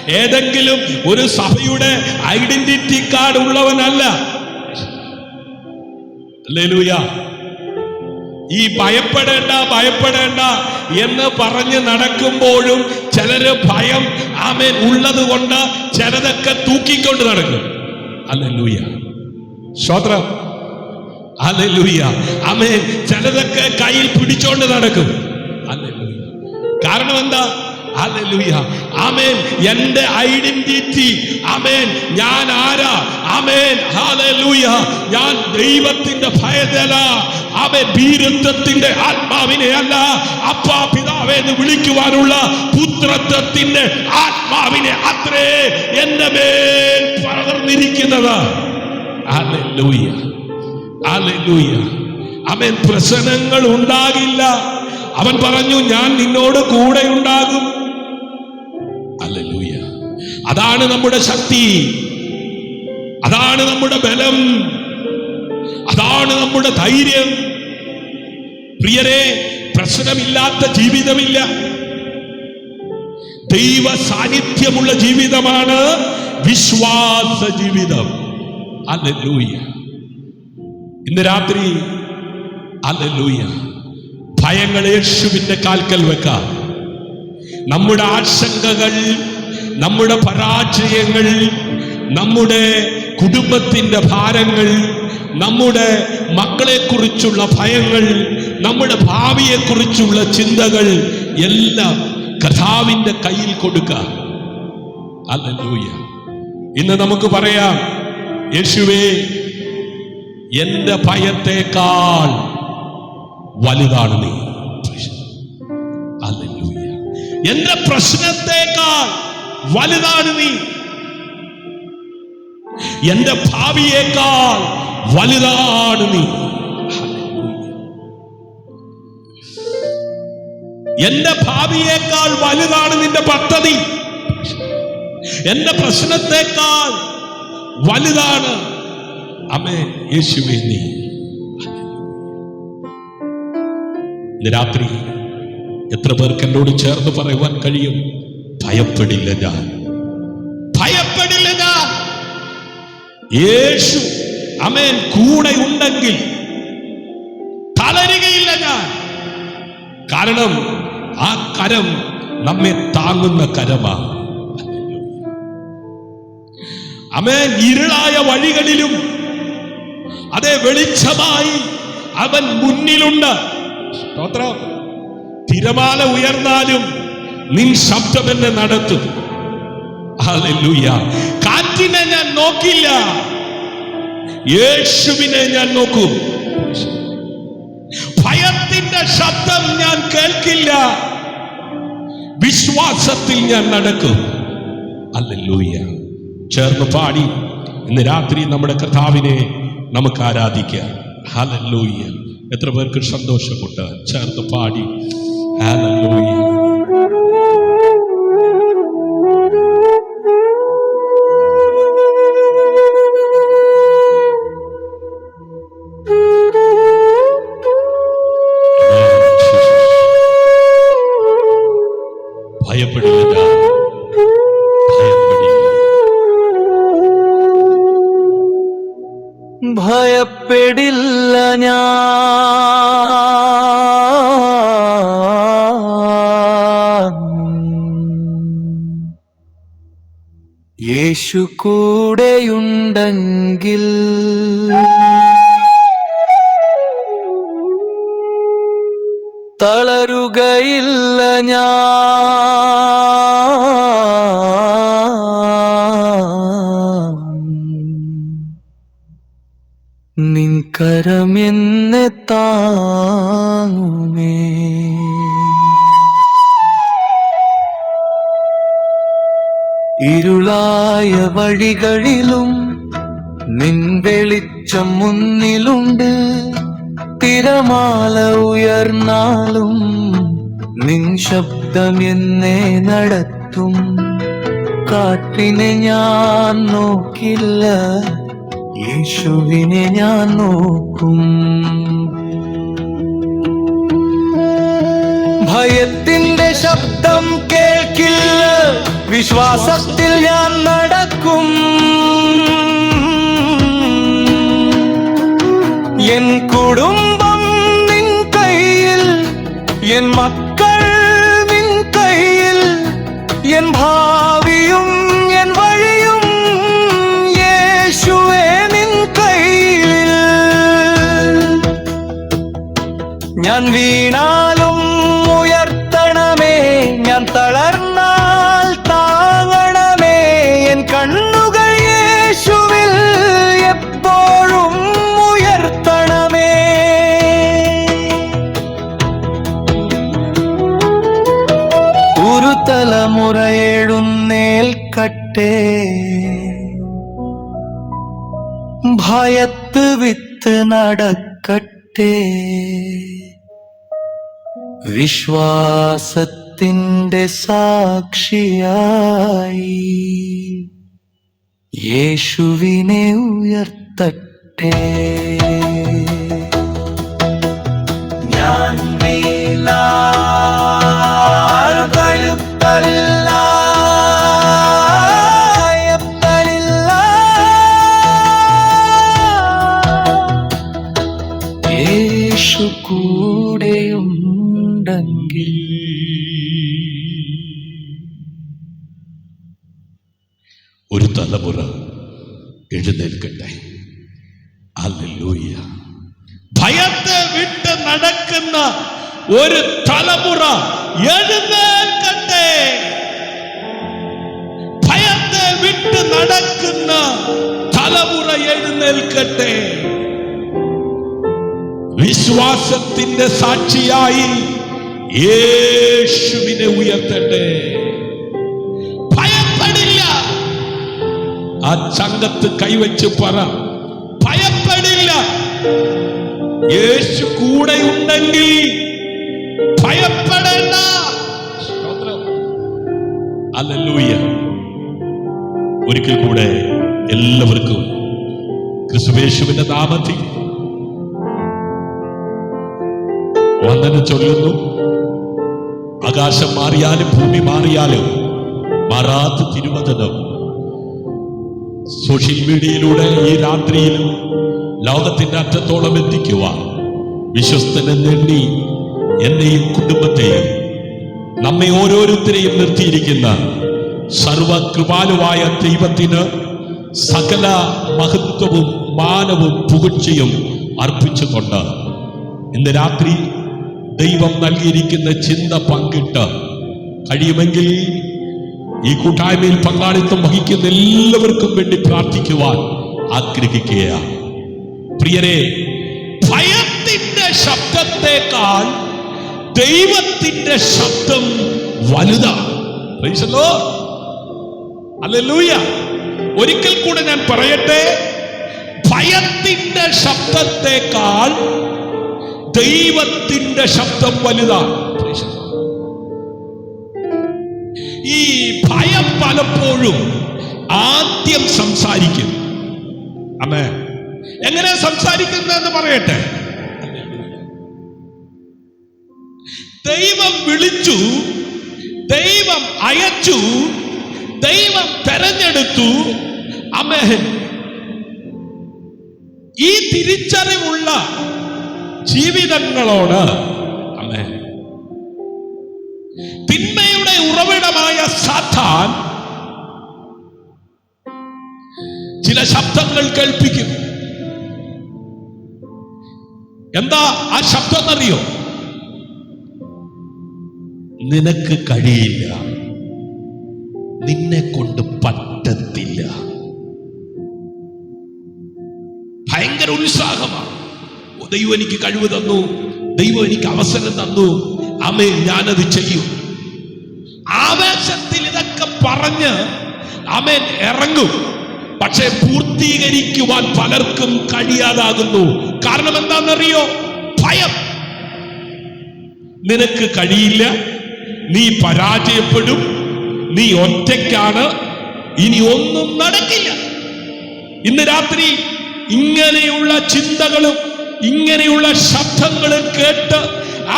ഏതെങ്കിലും ഒരു സഭയുടെ ഐഡന്റിറ്റി കാർഡ് ഉള്ളവനല്ല. ഹല്ലേലൂയ. ഈ ഭയപ്പെടേണ്ട എന്ന് പറഞ്ഞ് നടക്കുമ്പോഴും ചിലര് ഭയം ആമേൻ ഉള്ളത് കൊണ്ട് ചിലതൊക്കെ തൂക്കിക്കൊണ്ട് നടക്കും. ഹല്ലേലൂയ. സ്തോത്രം. ഹല്ലേലൂയ. ആമേൻ ചിലതൊക്കെ കയ്യിൽ പിടിച്ചോണ്ട് നടക്കും. ഹല്ലേലൂയ. കാരണം എന്താ? ഹല്ലേലൂയ. ആമേൻ എന്റെ ഐഡന്റിറ്റി ആമേൻ ഞാൻ ആരാ? Amen hallelujah. ഞാൻ ദൈവത്തിന്റെ ഭയതല ആമേൻ ഭീരുത്വത്തിന്റെ ആത്മാവിനെ അല്ല, അപ്പാ പിതാവേ എന്ന് വിളിക്കുവാനുള്ള പുത്രത്വത്തിന്റെ ആത്മാവിനെ അത്രേ എന്റെ മേൽ പകർന്നിരിക്കുന്നത്. ഹല്ലേലൂയ. ഹല്ലേലൂയ. ആമേൻ പ്രശ്നങ്ങൾ ഉണ്ടാകില്ല. അവൻ പറഞ്ഞു ഞാൻ നിന്നോട് കൂടെ ഉണ്ടാകും. ഹല്ലേലൂയ. അതാണ് നമ്മുടെ ശക്തി, അതാണ് നമ്മുടെ ബലം, അതാണ് നമ്മുടെ ധൈര്യം. പ്രിയരെ, പ്രശ്നമില്ലാത്ത ജീവിതമില്ല. ദൈവ സാന്നിധ്യമുള്ള ജീവിതമാണ് വിശ്വാസ ജീവിതം. ഹല്ലേലൂയ. ഇന്ന് രാത്രി ഹല്ലേലൂയ ഭയങ്ങൾ യേശുവിന്റെ കാൽക്കൽ വെക്കാം. നമ്മുടെ ആശങ്കകൾ, നമ്മുടെ പരാജയങ്ങൾ, നമ്മുടെ കുടുംബത്തിന്റെ ഭാരങ്ങൾ, നമ്മുടെ മക്കളെക്കുറിച്ചുള്ള ഭയങ്ങൾ, നമ്മുടെ ഭാവിയെക്കുറിച്ചുള്ള ചിന്തകൾ എല്ലാം കർത്താവിന്റെ കയ്യിൽ കൊടുക്കുക. ഹല്ലേലൂയ. ഇന്ന് നമുക്ക് പറയാം, യേശുവേ എന്റെ ഭയത്തേക്കാൾ വലുതാണ് നീ. ഹല്ലേലൂയ. എന്റെ പ്രശ്നത്തേക്കാൾ വലുതാണ് നീ. എന്റെ ഭാവിയേക്കാൾ വലുതാണ് നീ. എന്റെ ഭാവിയേക്കാൾ വലുതാണ് നിന്റെ പദ്ധതി. എന്റെ പ്രശ്നത്തേക്കാൾ വലുതാണ് ആമേൻ യേശുവേ നീ. ഇന്ന് രാത്രി എത്ര പേർക്ക് എന്നോട് ചേർന്ന് പറയുവാൻ കഴിയും, ഭയപ്പെടില്ല ഞാൻ, ഭയപ്പെടില്ല ഞാൻ. യേശു ആമേൻ കൂടെ ഉണ്ടെങ്കിൽ തളരുകയില്ല ഞാൻ. കാരണം ആ കരം നമ്മെ താങ്ങുന്ന കരമാണ്. ആമേൻ. ഇരുളായ വഴികളിലും അതേ വെളിച്ചമായി അവൻ മുന്നിലുണ്ട്. സ്തോത്രം. തിരമാല ഉയർന്നാലും നിൻ ശബ്ദം എന്നെ നടത്തും. ഹല്ലേലൂയ. കാറ്റിനെ ഞാൻ നോക്കില്ല, യേശുവിനെ ഞാൻ നോക്കും. ഭയത്തിന്റെ ശബ്ദം ഞാൻ കേൾക്കില്ല, വിശ്വാസത്തിൽ ഞാൻ നടക്കും. ഹല്ലേലൂയ. ചേർന്ന് പാടി ഇന്ന് രാത്രി നമ്മുടെ കർത്താവിനെ നമുക്ക് ആരാധിക്കാം. ഹല്ലേലൂയ. എത്ര പേർക്ക് സന്തോഷപ്പെട്ട് ചേർന്ന് പാടി ഹല്ലേലൂയ. ഭയപ്പെടില്ല, ഭയപ്പെടില്ല ഞാൻ, യേശു കൂടെയുണ്ടെങ്കിൽ. തളരുകയില്ല ഞാൻ, നിൻ കരമെന്നെ താങ്ങുമേ. ഇരുളായ വഴികളിലും നിൻ വെളിച്ചം മുന്നിലുണ്ട്. തിരമാല ഉയർന്നാലും നിൻ ശബ്ദം എന്നെ നടത്തും. കാറ്റിനെ ഞാൻ നോക്കില്ല, യേശുവിനെ ഞാൻ നോക്കും. ഭയത്തിന്റെ ശബ്ദം കേൾക്കില്ല, വിശ്വാസത്തിൽ ഞാൻ നടക്കും. എൻ കുടുംബം നിൻ കയ്യിൽ, എൻ മക്കൾ നിൻ കയ്യിൽ, എൻ ഭാവിയും എൻ വഴിയും യേശുവേ നിൻ കയ്യിൽ. ഞാൻ വീണാലും ഉയർത്തണമേ, ഞാൻ തളർന്നാൽ താങ്ങണമേ. എൻ കണ്ണുകൾ യേശുവിൽ എപ്പോഴും ഉയർത്തണമേ. ഒരു തലമുറ എഴുന്നേൽക്കട്ടെ, ഭയത്ത് വിത്ത് നടക്കട്ടെ. വിശ്വാസത്തിന്റെ സാക്ഷിയായി യേശുവിനെ ഉയർത്തട്ടെ. ഞാൻ യേശു കൂടെയുണ്ടെങ്കിൽ. ഒരു തലമുറ എഴുന്നേൽക്കട്ടെ. ഹല്ലേലൂയ. ഭയത്തെ വിട്ട് നടക്കുന്ന ഒരു തലമുറ എഴുന്നേൽക്കട്ടെ. ഭയത്തെ വിട്ട് നടക്കുന്ന തലമുറ എഴുന്നേൽക്കട്ടെ. വിശ്വാസത്തിന്റെ സാക്ഷിയായി യേശുവിനെ ഉയർത്തട്ടെ. ഭയപ്പെടില്ല. ആ ചങ്കത്ത് കൈവച്ച് പറ, ഭയപ്പെടില്ല. യേശു കൂടെയുണ്ടെങ്കിൽ ഭയപ്പെടേണ്ട. ഹല്ലേലൂയ. ഒരിക്കൽ കൂടെ എല്ലാവർക്കും ക്രിസ്തുയേശുവിന്റെ നാമത്തിൽ വന്ദനം ചൊല്ലുന്നു. ആകാശം മാറിയാലും ഭൂമി മാറിയാലും മാറാത്ത തിരുവചനം സോഷ്യൽ മീഡിയയിലൂടെ ഈ രാത്രിയിലും ലോകത്തിന്റെ അറ്റത്തോളം എത്തിക്കുവാൻ വിശ്വസ്തനെണ്ണി എന്നെയും കുടുംബത്തെയും നമ്മെ ഓരോരുത്തരെയും നിർത്തിയിരിക്കുന്ന സർവകൃപാലുവായ ദൈവത്തിന് സകല മഹത്വവും മാനവും പുകഴ്ചയും അർപ്പിച്ചുകൊണ്ട് ഇന്ന് രാത്രി ദൈവം നൽകിയിരിക്കുന്ന ചിന്ത പങ്കിട്ട് കഴിയുമെങ്കിൽ ഈ കൂട്ടായ്മയിൽ പങ്കാളിത്തം വഹിക്കുന്ന എല്ലാവർക്കും വേണ്ടി പ്രാർത്ഥിക്കുവാൻ ആഗ്രഹിക്കുകയാണ്. പ്രിയരെ, ഭയത്തിന്റെ ശബ്ദത്തെക്കാൾ ദൈവത്തിന്റെ ശബ്ദം വലുതാണ്. Price the Lord. ഹല്ലേലൂയ. ഒരിക്കൽ കൂടെ ഞാൻ പറയട്ടെ, ഭയത്തിന്റെ ശബ്ദത്തെക്കാൾ ദൈവത്തിന്റെ ശബ്ദം വലുതാണ്. ഈ ഭയം പലപ്പോഴും ആദ്യം സംസാരിക്കും. ആമേൻ. എങ്ങനെ സംസാരിക്കുന്നതെന്ന് പറയട്ടെ. ദൈവം വിളിച്ചു, ദൈവം അയച്ചു, ദൈവം തെരഞ്ഞെടുത്തു. ആമേൻ. ഈ തിരിച്ചറിവുള്ള ജീവിതങ്ങളോട് ആമേൻ തിന്മയുടെ ഉറവിടമായ സാത്താൻ ചില ശബ്ദങ്ങൾ കേൾപ്പിക്കും. എന്താ ആ ശബ്ദം എന്നറിയോ? നിനക്ക് കഴിയില്ല, നിന്നെ കൊണ്ട് പറ്റത്തില്ല. ഭയങ്കര ഉത്സാഹമാണ്. ദൈവം എനിക്ക് കഴിവ് തന്നു, ദൈവം എനിക്ക് അവസരം തന്നു, ആമേൻ, ഞാനത് ചെയ്യും. ആവേശത്തിൽ ഇതൊക്കെ പറഞ്ഞ് ആമേൻ ഇറങ്ങും. പക്ഷെ പൂർത്തീകരിക്കുവാൻ പലർക്കും കഴിയാതാകുന്നു. കാരണം എന്താണെന്നറിയോ? ഭയം. നിനക്ക് കഴിയില്ല, നീ പരാജയപ്പെടും, നീ ഒറ്റയ്ക്കാണ്, ഇനി ഒന്നും നടക്കില്ല. ഇന്ന് രാത്രി ഇങ്ങനെയുള്ള ചിന്തകളും ഇങ്ങനെയുള്ള ശബ്ദങ്ങളും കേട്ട്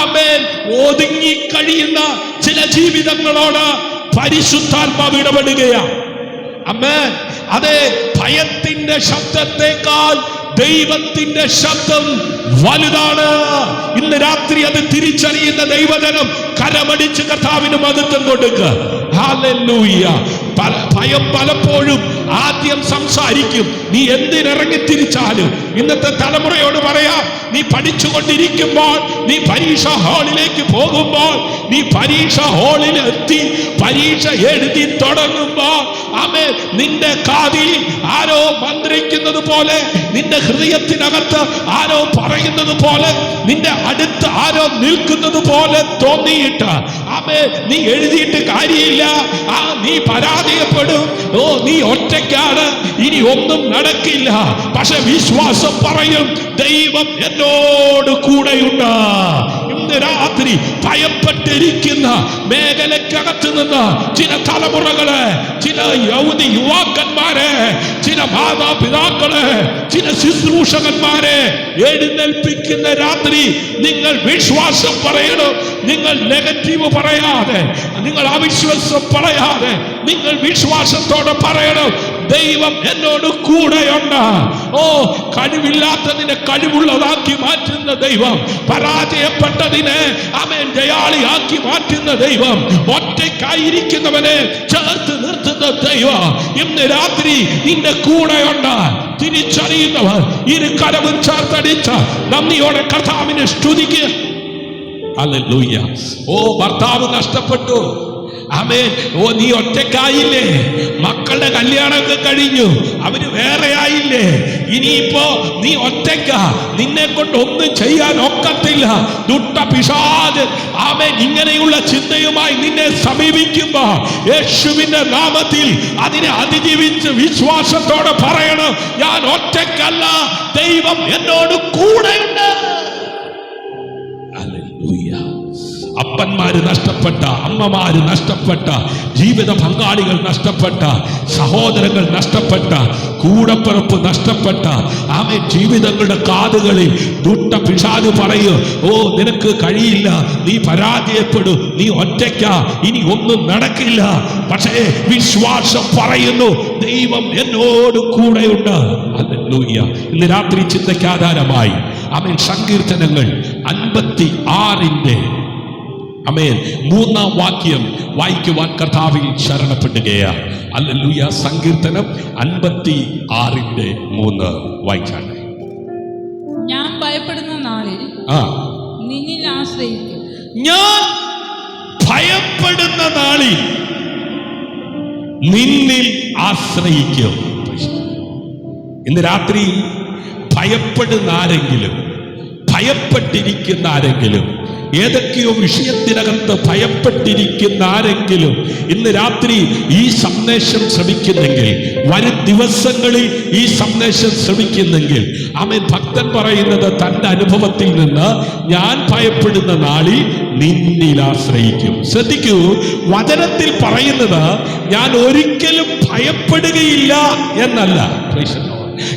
ആമേൻ ഒതുങ്ങി കഴിയുന്ന ചില ജീവിതങ്ങളോട് പരിശുദ്ധാത്മാവ് ഇടപെടുകയാണ്. ആമേൻ. അതെ, ഭയത്തിന്റെ ശബ്ദത്തെക്കാൾ ദൈവത്തിന്റെ ശബ്ദം വലുതാണ്. ഇന്ന് രാത്രി അത് തിരിച്ചറിയുന്ന ദൈവജനം കരമടിച്ച് കർത്താവിന് മഹത്വം കൊടുക്കുക. ഹല്ലേലൂയ. ഭയം പലപ്പോഴും ആദ്യം സംസാരിക്കും. നീ എന്തിനിറങ്ങി തിരിച്ചാലും ഇന്നത്തെ തലമുറയോട് പറയാം, നീ പഠിച്ചുകൊണ്ടിരിക്കുമ്പോൾ, നീ പരീക്ഷാ ഹാളിലേക്ക് പോകുമ്പോൾ, നീ പരീക്ഷാ ഹാളിൽ എത്തി പരീക്ഷ എഴുതി തുടങ്ങുമ്പോൾ ആമേൻ നിന്റെ കാതിൽ ആരോ മന്ത്രിക്കുന്നത് പോലെ, നിന്റെ ഹൃദയത്തിനകത്ത് ആരോ പറയുന്നത് പോലെ, നിന്റെ അടുത്ത് ആരോ നിൽക്കുന്നത് പോലെ തോന്നിയിട്ട് ആമേൻ നീ എഴുതിയിട്ട് കാര്യമില്ല, നീ പരാജയപ്പെടും, ഓ നീ ഒറ്റയ്ക്കാണ്, ഇനി ഒന്നും നടക്കില്ല. പക്ഷെ വിശ്വാസം പറയും, ദൈവം എന്നോട് കൂടെയുണ്ട്. ഇന്ന് രാത്രി ഭയപ്പെട്ടിരിക്കുന്ന മേഖലക്കകത്ത് നിന്ന് ചില തലമുറകളെ, ചില യുവാക്കന്മാരെ, ചില മാതാപിതാക്കളെ, ചില ശുശ്രൂഷകന്മാരെ എഴുന്നേൽപ്പിക്കുന്ന രാത്രി നിങ്ങൾ വിശ്വാസം പറയണം. നിങ്ങൾ നെഗറ്റീവ് പറയാതെ, നിങ്ങൾ അവിശ്വാസം പറയാതെ, നിങ്ങൾ വിശ്വാസത്തോടെ പറയണം, ദൈവം എന്നോട് കൂടെയുണ്ട്. ഓ, കഴിവില്ലാത്തതിനെ കഴിവുള്ളതാക്കി മാറ്റുന്ന ദൈവം, പരാജയപ്പെട്ടതിനെ ആമേൻ ജയാളിയാക്കി മാറ്റുന്ന ദൈവം, ഒറ്റയ്ക്കായിരിക്കുന്നവനെ ചേർത്ത് നിർത്തുന്ന ദൈവം ഇന്ന് രാത്രി നിന്റെ കൂടെയുണ്ട്. തിരിച്ചറിയുന്നവർ ഇരുകരവും ചേർത്തടിച്ച് നന്ദിയോടെ കർത്താവിനെ സ്തുതിക്കുക. ഹല്ലേലൂയ. ഓ, ഭർത്താവ് നഷ്ടപ്പെട്ടു, ആമേൻ. ഓ, നീ ഒറ്റയ്ക്കായില്ലേ, മക്കളുടെ കല്യാണമൊക്കെ കഴിഞ്ഞു, അവര് വേറെ ആയില്ലേ, ഇനിയിപ്പോ നീ ഒറ്റയ്ക്ക, നിന്നെ കൊണ്ട് ഒന്നും ചെയ്യാൻ ഒക്കത്തില്ല. ദുഷ്ട പിശാച് ആമേൻ ഇങ്ങനെയുള്ള ചിന്തയുമായി നിന്നെ സമീപിക്കുമ്പോ യേശുവിന്റെ നാമത്തിൽ അതിനെ അതിജീവിച്ച് വിശ്വാസത്തോടെ പറയണം, ഞാൻ ഒറ്റയ്ക്കല്ല, ദൈവം എന്നോട് കൂടെയുണ്ട്. ഹല്ലേലൂയ. അപ്പന്മാര് നഷ്ടപ്പെട്ട, അമ്മമാര് നഷ്ടപ്പെട്ട, ജീവിത പങ്കാളികൾ നഷ്ടപ്പെട്ട, സഹോദരങ്ങൾ നഷ്ടപ്പെട്ട, കൂടപ്പിറപ്പ് നഷ്ടപ്പെട്ട ആമേൻ ജീവിതങ്ങളുടെ കാതുകളിൽ ദുഷ്ട പിശാച് പറയൂ, ഓ നിനക്ക് കഴിയില്ല, നീ പരാജയപ്പെടും, നീ ഒറ്റയ്ക്ക, ഇനി ഒന്നും നടക്കില്ല. പക്ഷേ വിശ്വാസം പറയുന്നു, ദൈവം എന്നോട് കൂടെയുണ്ട്. ഹല്ലേലൂയ. ഇന്ന് രാത്രി ചിന്തയ്ക്ക് ആധാരമായി ആമേൻ സങ്കീർത്തനങ്ങൾ 56 ആമേൻ 3-ാം വാക്യം വായിക്കുവാൻ കർത്താവിൽ ശരണപ്പെടുകയാണ്. ഹല്ലേലൂയ. സങ്കീർത്തനം 56:3 വായിച്ചാണ്. ഞാൻ ഭയപ്പെടുന്ന നാളിൽ നിന്നിൽ ആശ്രയിക്കും. ഞാൻ ഭയപ്പെടുന്ന നാളിൽ നിന്നിൽ ആശ്രയിക്കും. ഇന്ന് രാത്രി ഭയപ്പെടുന്ന ആരെങ്കിലും, ഭയപ്പെട്ടിരിക്കുന്ന ആരെങ്കിലും, ഏതൊക്കെയോ വിഷയത്തിനകത്ത് ഭയപ്പെട്ടിരിക്കുന്ന ആരെങ്കിലും ഇന്ന് രാത്രി ഈ സന്ദേശം ശ്രമിക്കുന്നെങ്കിൽ, വരും ദിവസങ്ങളിൽ ഈ സന്ദേശം ശ്രമിക്കുന്നെങ്കിൽ, ആമേൻ ഭക്തൻ പറയുന്നത് തന്റെ അനുഭവത്തിൽ നിന്ന്, ഞാൻ ഭയപ്പെടുന്ന നാളിൽ നിന്നിൽ ആശ്രയിക്കും. ശ്രദ്ധിക്കൂ, വചനത്തിൽ പറയുന്നത് ഞാൻ ഒരിക്കലും ഭയപ്പെടുകയില്ല എന്നല്ല.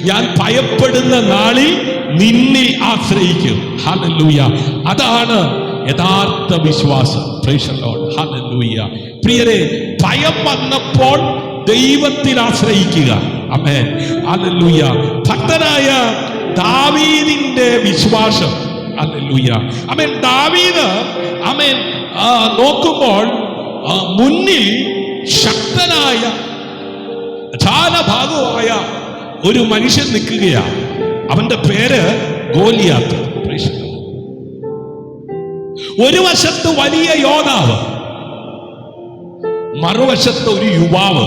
ഞാൻ ഭയപ്പെടുന്ന നാളിൽ നിന്നിൽ ആശ്രയിക്കും. ഹല്ലേലൂയ. അതാണ് യഥാർത്ഥ വിശ്വാസം. Price the Lord. ഹല്ലേലൂയ. പ്രിയരെ, ഭയം വന്നപ്പോൾ ദൈവത്തിൽ ആശ്രയിക്കുക. ആമേൻ. ഹല്ലേലൂയ. ഭക്തനായ ദാവീദിന്റെ വിശ്വാസം. ഹല്ലേലൂയ. ആമേൻ. ദാവീദ് ആമേൻ നോക്കുമ്പോൾ മുന്നിൽ ശക്തനായ ഭാഗമായ ഒരു മനുഷ്യൻ നിൽക്കുകയാണ്. അവന്റെ പേര് ഗോലിയാത്ത്. ഒരു വശത്ത് വലിയ യോദ്ധാവ്, മറുവശത്ത് ഒരു യുവാവ്.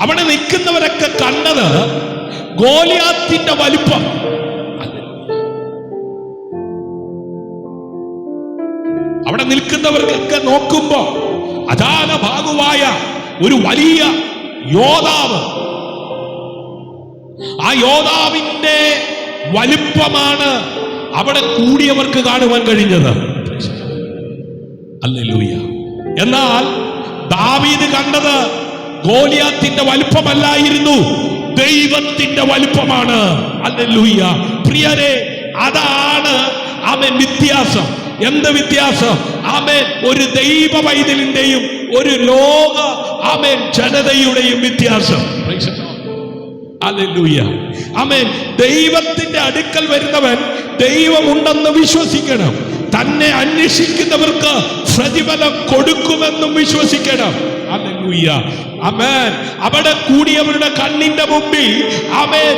അവിടെ നിൽക്കുന്നവരൊക്കെ കണ്ടത് ഗോലിയാത്തിന്റെ വലിപ്പം. അവിടെ നിൽക്കുന്നവർക്കൊക്കെ നോക്കുമ്പോ ഭാഗമായ ഒരു വലിയ യോദ്ധാവ്. ആ യോദ്ധാവിന്റെ വലിപ്പമാണ് അവിടെ കൂടിയവർക്ക് കാണുവാൻ കഴിഞ്ഞത്. ഹല്ലേലൂയ. എന്നാൽ ദാവീദ് കണ്ടത് ഗോലിയാത്തിന്റെ വലിപ്പമല്ലായിരുന്നു, ദൈവത്തിന്റെ വലിപ്പമാണ്. ഹല്ലേലൂയ. പ്രിയരെ, അതാണ് ആമേൻ വ്യത്യാസം. എന്ത് വ്യത്യാസം? ആമേൻ ഒരു ദൈവ പൈതലിന്റെയും ഒരു ലോക ആമേൻ ജനതയുടെയും വ്യത്യാസം. ഹല്ലേലൂയ. ആമേൻ. ദൈവത്തിന്റെ അടുക്കൽ വരുന്നവൻ ദൈവമുണ്ടെന്ന് വിശ്വസിക്കണം. തന്നെ അന്വേഷിക്കുന്നവർക്ക് പ്രതിഫലം കൊടുക്കുമെന്നും വിശ്വസിക്കണം. ഹല്ലേലൂയ. ആമേൻ. അവിടെ കൂടിയവരുടെ കണ്ണിന്റെ മുമ്പിൽ ആമേൻ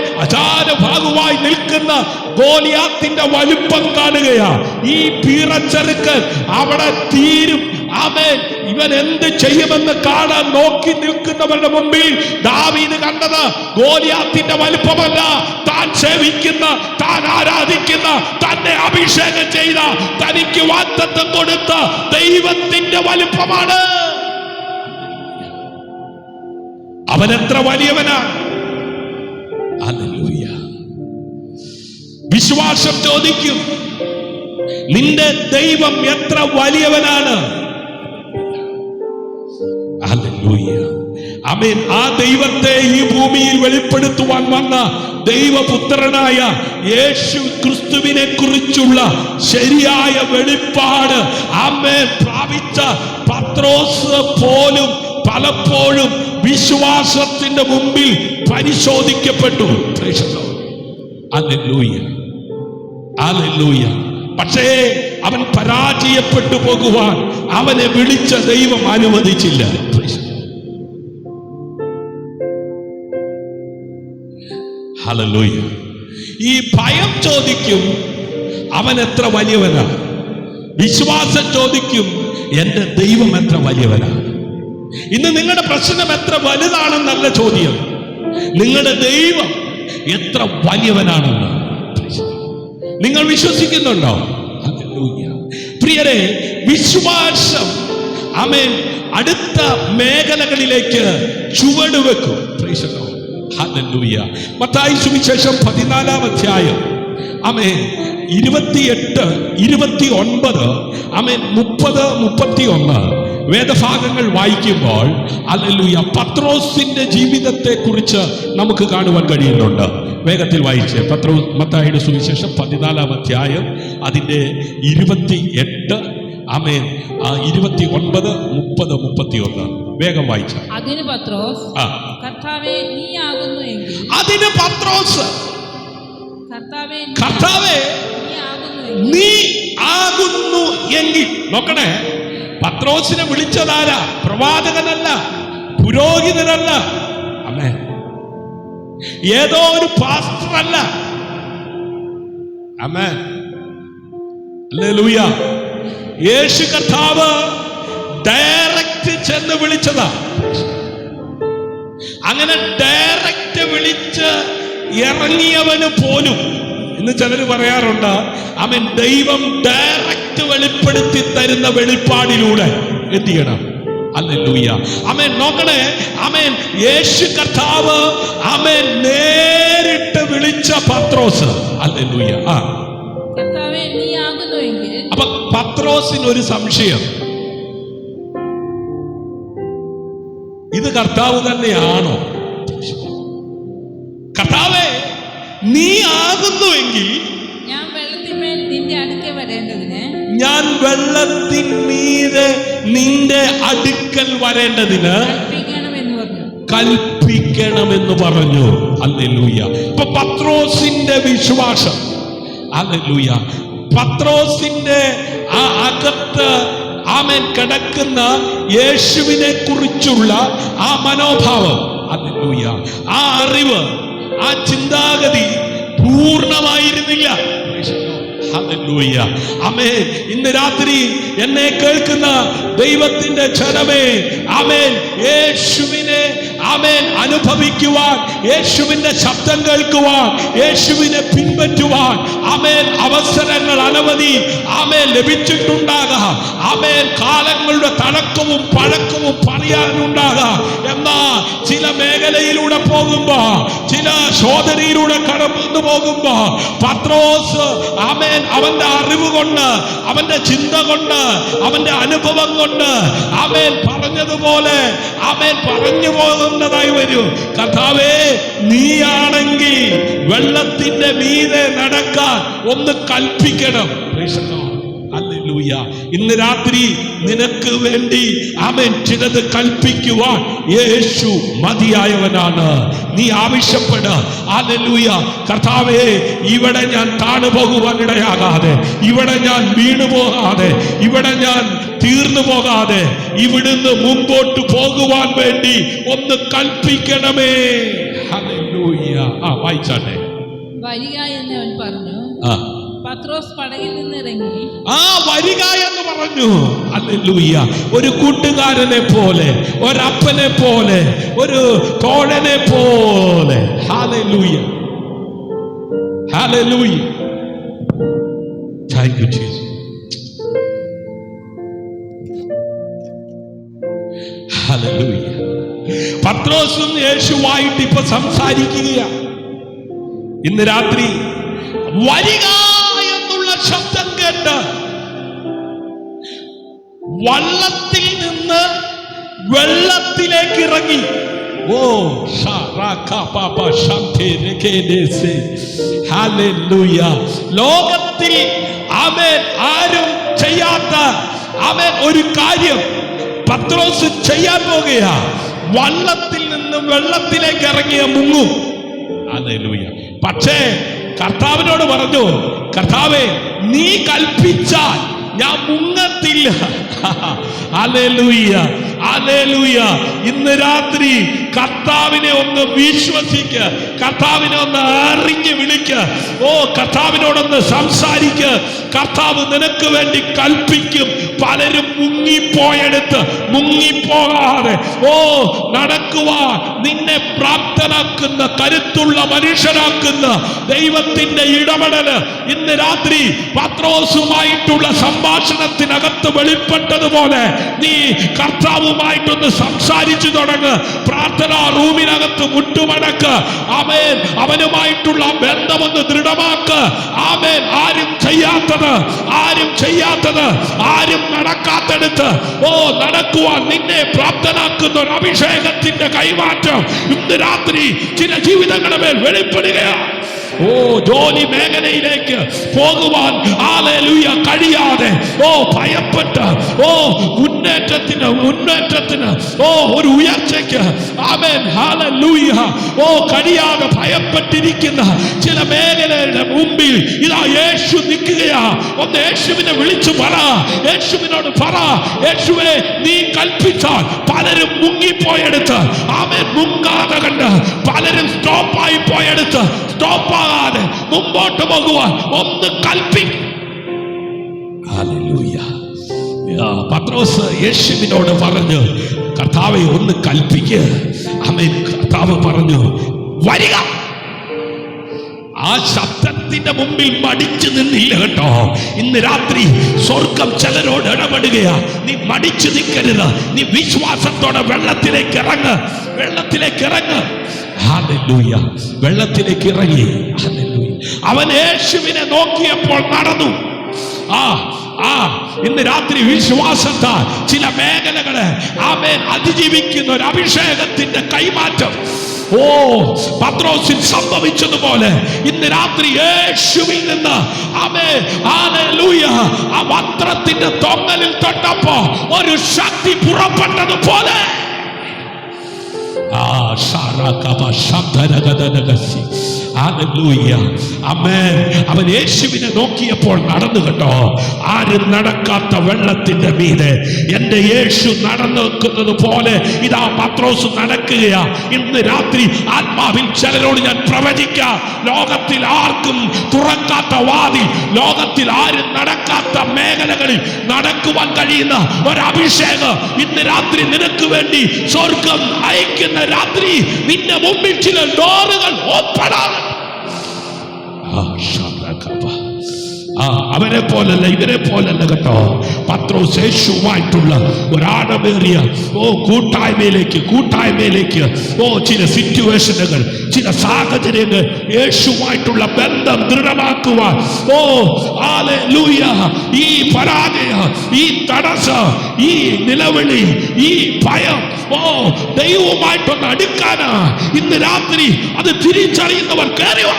ഭാഗമായി നിൽക്കുന്ന ഗോലിയാത്തിന്റെ വലുപ്പം കാണുകയാ. ഈ പീറച്ചെറുക്കൻ അവിടെ തീരും. ആമേൻ. ഇവൻ എന്ത് ചെയ്യുമെന്ന് കാണാൻ നോക്കി നിൽക്കുന്നവരുടെ മുമ്പിൽ ദാവീദ് കണ്ടത് ഗോലിയാത്തിന്റെ വലുപ്പമല്ല, താൻ സേവിക്കുന്ന, താൻ ആരാധിക്കുന്ന, തന്നെ അഭിഷേകം ചെയ്ത, തനിക്ക് വാഗ്ദത്തം കൊടുത്ത ദൈവത്തിന്റെ വലുപ്പമാണ്. അവൻ എത്ര വലിയവനാണ്. ഹല്ലേലൂയ. വിശ്വാസം ചോദിക്കും, നിന്റെ ദൈവം എത്ര വലിയവനാണ്. ഹല്ലേലൂയ. ആമേൻ. ആ ദൈവത്തെ ഈ ഭൂമിയിൽ വെളിപ്പെടുത്തുവാൻ വന്ന ദൈവപുത്രനായ യേശു ക്രിസ്തുവിനെ കുറിച്ചുള്ള ശരിയായ വെളിപ്പാട് ആമേൻ പ്രാപിച്ച പത്രോസ് പോലും പലപ്പോഴും വിശ്വാസത്തിന്റെ മുമ്പിൽ പരിശോധിക്കപ്പെട്ടു. ഹല്ലേലൂയ. ഹല്ലേലൂയ. പക്ഷേ അവൻ പരാജയപ്പെട്ടു പോകുവാൻ അവനെ വിളിച്ച ദൈവം അനുവദിച്ചില്ല. ഹല്ലേലൂയ. ഈ ഭയം ചോദിക്കും, അവൻ എത്ര വലിയവനാണ്. വിശ്വാസം ചോദിക്കും, എന്റെ ദൈവം എത്ര വലിയവനാണ്. ഇന്ന് നിങ്ങളുടെ പ്രശ്നം എത്ര വലുതാണെന്നല്ല ചോദ്യം, നിങ്ങളുടെ ദൈവം എത്ര വലിയവനാണെന്ന് നിങ്ങൾ വിശ്വസിക്കുന്നുണ്ടോ? ഹല്ലേലൂയ. പ്രിയരെ, വിശ്വാസം ആമേൻ അടുത്ത മേഖലകളിലേക്ക് ചുവടുവെക്കും. ഹല്ലേലൂയ. മത്തായി സുവിശേഷം 14-ാം അധ്യായം ആമേൻ 28, 29 ആമേൻ 30, 31 വേദഭാഗങ്ങൾ വായിക്കുമ്പോൾ ഹല്ലേലൂയ പത്രോസിന്റെ ജീവിതത്തെ കുറിച്ച് നമുക്ക് കാണുവാൻ കഴിയുന്നുണ്ട്. വേഗത്തിൽ വായിച്ച് മത്തായിയുടെ സുവിശേഷം 14-ാം അധ്യായം അതിന്റെ 28 ആമേൻ 29, 30, 31 വേഗം വായിച്ച. അതിന് പത്രോസ്, കർത്താവേ നീ ആകുന്നു എങ്കിൽ. അതിന് പത്രോസ്, കർത്താവേ നീ ആകുന്നു എങ്കിൽ. നോക്കണേ, പത്രോസിനെ വിളിച്ചതാരാ? പ്രവാചകനല്ല, പുരോഹിതനല്ല, ആമേൻ, ഏതോ ഒരു പാസ്റ്റർ അല്ല. ആമേൻ. ഹല്ലേലൂയ. യേശു കർത്താവ് ഡയറക്റ്റ് ചെന്ന് വിളിച്ചതാ. അങ്ങനെ ഡയറക്റ്റ് വിളിച്ച് ഇറങ്ങിയവന് പോലും ഇന്ന് ചിലർ പറയാറുണ്ട്, അവൻ ദൈവം ഡയറക്റ്റ് വെളിപ്പെടുത്തി തരുന്ന വെളിപ്പാടിലൂടെ എന്ത് ചെയ്യണം? ഹല്ലേലൂയ. ആമേൻ. നോക്കണേ, ആമേൻ, യേശു കർത്താവ് ആമേൻ നേരിട്ട് വിളിച്ച പത്രോസ്. ഹല്ലേലൂയ. അപ്പൊ പത്രോസിന് ഒരു സംശയം, ഇത് കർത്താവ് തന്നെയാണോ? കർത്താവേ നീ ആകുന്നുവെങ്കിൽ ഞാൻ വെള്ളത്തിന്മേൽ നിന്റെ അടുക്കൽ വരേണ്ടതിന്, ഞാൻ വെള്ളത്തിന്മീതെ നിന്റെ അടുക്കൽ വരേണ്ടതിന് കൽപ്പിക്കണമെന്ന് പറഞ്ഞു. കൽപ്പിക്കണമെന്ന് പറഞ്ഞു. ഹല്ലേലൂയ. ഇപ്പൊ പത്രോസിന്റെ വിശ്വാസം, ഹല്ലേലൂയ, പത്രോസിന്റെ ആ അകത്ത് ആമേൻ കിടക്കുന്ന യേശുവിനെ കുറിച്ചുള്ള ആ മനോഭാവം, ഹല്ലേലൂയ, ആ അറിവ്, ആ ചിന്താഗതി പൂർണ്ണമായിരുന്നില്ല. ഹല്ലേലൂയ. ആമേൻ. ഇന്ന് രാത്രി എന്നെ കേൾക്കുന്ന ദൈവത്തിന്റെ ജനമേ, ആമേൻ, യേശുവിനെ ആമേൻ അനുഭവിക്കുവാൻ, യേശുവിന്റെ ശബ്ദം കേൾക്കുവാൻ, യേശുവിനെ പിൻപറ്റുവാൻ ആമേൻ അവസരങ്ങൾ അനവധി ആമേൻ ലഭിച്ചിട്ടുണ്ടാകാം. ആമേൻ കാലങ്ങളുടെ തഴക്കവും പഴക്കവും പറയാനുണ്ടാകാം. എന്നാൽ ചില മേഖലയിലൂടെ പോകുമ്പോ, ചില ശോധനയിലൂടെ കടന്നു പോകുമ്പോ പത്രോസ് ആമേൻ അവന്റെ അറിവ് കൊണ്ട്, അവന്റെ ചിന്ത കൊണ്ട്, അവന്റെ അനുഭവം കൊണ്ട് ആമേൻ പറഞ്ഞതുപോലെ ആമേൻ പറഞ്ഞു പോകുന്നതായി വരും. കർത്താവേ, നീയാണെങ്കിൽ വെള്ളത്തിന്റെ മീതെ നടക്കാൻ ഒന്ന് കൽപ്പിക്കണം. ഹല്ലേലൂയ. ഇന്ന് രാത്രി നിനക്ക് വേണ്ടി ആമേൻ ചിലത് കൽപ്പിക്കുവാൻ യേശു മതിയായവനാണ്. നീ ആവശ്യപ്പെട. ഹല്ലേലൂയ. കർത്താവേ, ഇവിടെ ഞാൻ താണു പോകുവാൻ ഇടയാകാതെ, ഇവിടെ ഞാൻ വീണു പോകാതെ, ഇവിടെ ഞാൻ തീർന്നു പോകാതെ ഇവിടുന്ന് മുമ്പോട്ട് പോകുവാൻ വേണ്ടി ഒന്ന് കൽപ്പിക്കണമേ. ഹല്ലേലൂയ. വായിച്ചാട്ടെ. വരിക എന്ന് അവൻ പറഞ്ഞു. പത്രോസ് പടകിൽ നിന്ന് ഇറങ്ങി വരിക എന്ന് പറഞ്ഞു. ഹല്ലേലൂയ. ഒരു കൂട്ടുകാരനെ പോലെ, ഒരപ്പനെ പോലെ, ഒരു തോഴനെ പോലെ. Hallelujah. Hallelujah. Thank you Jesus. Hallelujah. പത്രോസും യേശുവായിട്ട് ഇപ്പൊ സംസാരിക്കുകയാണ്. ഇന്ന് രാത്രി വരിക എന്നുള്ള ശബ്ദം കേട്ട് വള്ളത്തിൽ നിന്ന് വെള്ളത്തിലേക്ക് ഇറങ്ങി. ലോകത്തിൽ ആമേൻ ആരും ചെയ്യാത്ത ആമേൻ ഒരു കാര്യം പത്രോസ് ചെയ്യാൻ പോകുകയാ. വള്ളത്തിൽ നിന്ന് വെള്ളത്തിലേക്ക് ഇറങ്ങിയ മുങ്ങും. ഹല്ലേലൂയ. പക്ഷേ കർത്താവിനോട് പറഞ്ഞു, കർത്താവേ, നീ കൽപ്പിച്ചാൽ ഞാൻ മുങ്ങത്തില്ല. ഹല്ലേലൂയ. ഹല്ലേലൂയ. ഇന്ന് രാത്രി കർത്താവിനെ ഒന്ന് വിശ്വസിക്ക, കർത്താവിനെ ഒന്ന് അറിഞ്ഞ് വിളിക്ക. കർത്താവിനോടൊന്ന് സംസാരിക്ക. കർത്താവ് നിനക്ക് വേണ്ടി കൽപ്പിക്കും. പലരും മുങ്ങിപ്പോയെടുത്ത് മുങ്ങിപ്പോകാതെ നടക്കുവാൻ നിന്നെ പ്രാപ്തനാക്കുന്ന, കരുത്തുള്ള മനുഷ്യനാക്കുന്ന ദൈവത്തിന്റെ ഇടപെടല് ഇന്ന് രാത്രി പത്രോസുമായിട്ടുള്ള സംഭാഷണത്തിനകത്ത് വെളിപ്പെട്ടതുപോലെ നീ കർത്താവുമായിട്ടൊന്ന് സംസാരിച്ചു തുടങ്ങ്. പ്രാർത്ഥനാ റൂമിനകത്ത് മുട്ടുമടക്ക്. ആമേൻ. അവനുമായിട്ടുള്ള ബന്ധമൊന്ന് ദൃഢമാക്ക്. ആമേൻ. ആരും ചെയ്യാത്തത്, ആരും നടക്കാത്തടുത്ത് നടക്കുവാൻ നിന്നെ പ്രാപ്തനാക്കുന്ന ഒരു അഭിഷേകത്തിന്റെ കൈമാറ്റം ഇന്ന് രാത്രി ചില ജീവിതങ്ങളുടെ മേൽ വെളിപ്പെടുകയാണ്. ജോലി മേഖലയിലേക്ക് പോകുവാൻ ഹല്ലേലൂയ കഴിയാതെ ഭയപ്പെട്ട് മുന്നേറ്റത്തിന് ഒരു ഉയർച്ചയ്ക്ക് ആമേൻ ഹല്ലേലൂയ കഴിയാതെ ഭയപ്പെട്ടിരിക്കുന്ന ചില മേഖലയുടെ മുമ്പിൽ ഇതാ യേശു നിൽക്കുകയാ. ഒന്ന് യേശുവിനെ വിളിച്ചു പറ. യേശുവിനോട് പറ, യേശുവേ, നീ കൽപ്പിച്ചാൽ പലരും മുങ്ങിപ്പോയെടുത്ത് ആമേൻ മുങ്ങാതെ കണ്ട് പലരും സ്റ്റോപ്പായി പോയെടുത്ത് സ്റ്റോപ്പാകാതെ മുമ്പോട്ട് പോകുവാൻ ഒന്ന് കൽപ്പിക്കും. ഹല്ലേലൂയ. പത്രോസ് യേശുവിനോട് പറഞ്ഞു, കർത്താവേ, ഒന്ന് കൽപ്പിക്ക്. ആമേൻ. കർത്താവ് പറഞ്ഞു, വരിക. ആ ശബ്ദത്തിന്റെ മുമ്പിൽ മടിച്ചു നിന്നില്ല കേട്ടോ. ഇന്ന് രാത്രി സ്വർഗം ചിലരോട് ഇടപെടുകയാ. നീ മടിച്ചു നിൽക്കരുത്. നീ വിശ്വാസത്തോടെ വെള്ളത്തിലേക്ക് ഇറങ്ങ്. ഹല്ലേലൂയ. വെള്ളത്തിലേക്ക് ഇറങ്ങി. ഹല്ലേലൂയ. അവൻ യേശുവിനെ നോക്കിയപ്പോൾ നടന്നു. ഇന്ന് രാത്രി വിശ്വാസത്താൽ ചില മേഖലകളെ ആമേൻ അതിജീവിക്കുന്ന ഒരു അഭിഷേകത്തിന്റെ കൈമാറ്റം പത്രോസിൽ സംഭവിച്ചതുപോലെ ഇന്ന് രാത്രി യേശുവിൽ നിന്ന് ആമേൻ ഹല്ലേലൂയ ആ വസ്ത്രത്തിന്റെ തൊങ്ങലിൽ തൊട്ടപ്പോ ഒരു ശക്തി പുറപ്പെട്ടതുപോലെ അവൻ യേശുവിനെ നോക്കിയപ്പോൾ നടന്നു കേട്ടോ. ആരും നടക്കാത്ത വെള്ളത്തിന്റെ മീതെ എന്റെ യേശു നടന്നു നിൽക്കുന്നത് പോലെ ഇതാ പത്രോസ് നടക്കുകയാ. ഇന്ന് രാത്രി ആത്മാവിൽ ചിലരോട് ഞാൻ പ്രവചിക്കാം, ലോകത്തിൽ ആർക്കും തുറക്കാത്ത വാതിൽ, ലോകത്തിൽ ആരും നടക്കാത്ത മേഖലകളിൽ നടക്കുവാൻ കഴിയുന്ന ഒരഭിഷേകം ഇന്ന് രാത്രി നിനക്ക് വേണ്ടി സ്വർഗം അയക്കുന്ന രാത്രി നിന്റെ മുമ്പിൽ ചില ഡോറുകൾ ഓപ്പണാണ്. അവരെ പോലല്ല, ഇവരെ പോലല്ല കേട്ടോ. പത്രോസ് യേശുവുമായിട്ടുള്ള ഒരാഴമേറിയ കൂട്ടായ്മയിലേക്ക് ചില സിറ്റുവേഷനുകൾ, ചില സാഹചര്യങ്ങൾ, യേശുവുമായിട്ടുള്ള ബന്ധം ദൃഢമാക്കുവാൻ ഹല്ലേലൂയ, ഈ പരാജയം, ഈ തടസ്സം, ഈ നിലവിളി, ഈ ഭയം ദൈവവുമായിട്ടൊന്ന് അടുക്കാനാ ഇന്ന് രാത്രി. അത് തിരിച്ചറിയുന്നവർ കേറിവാ.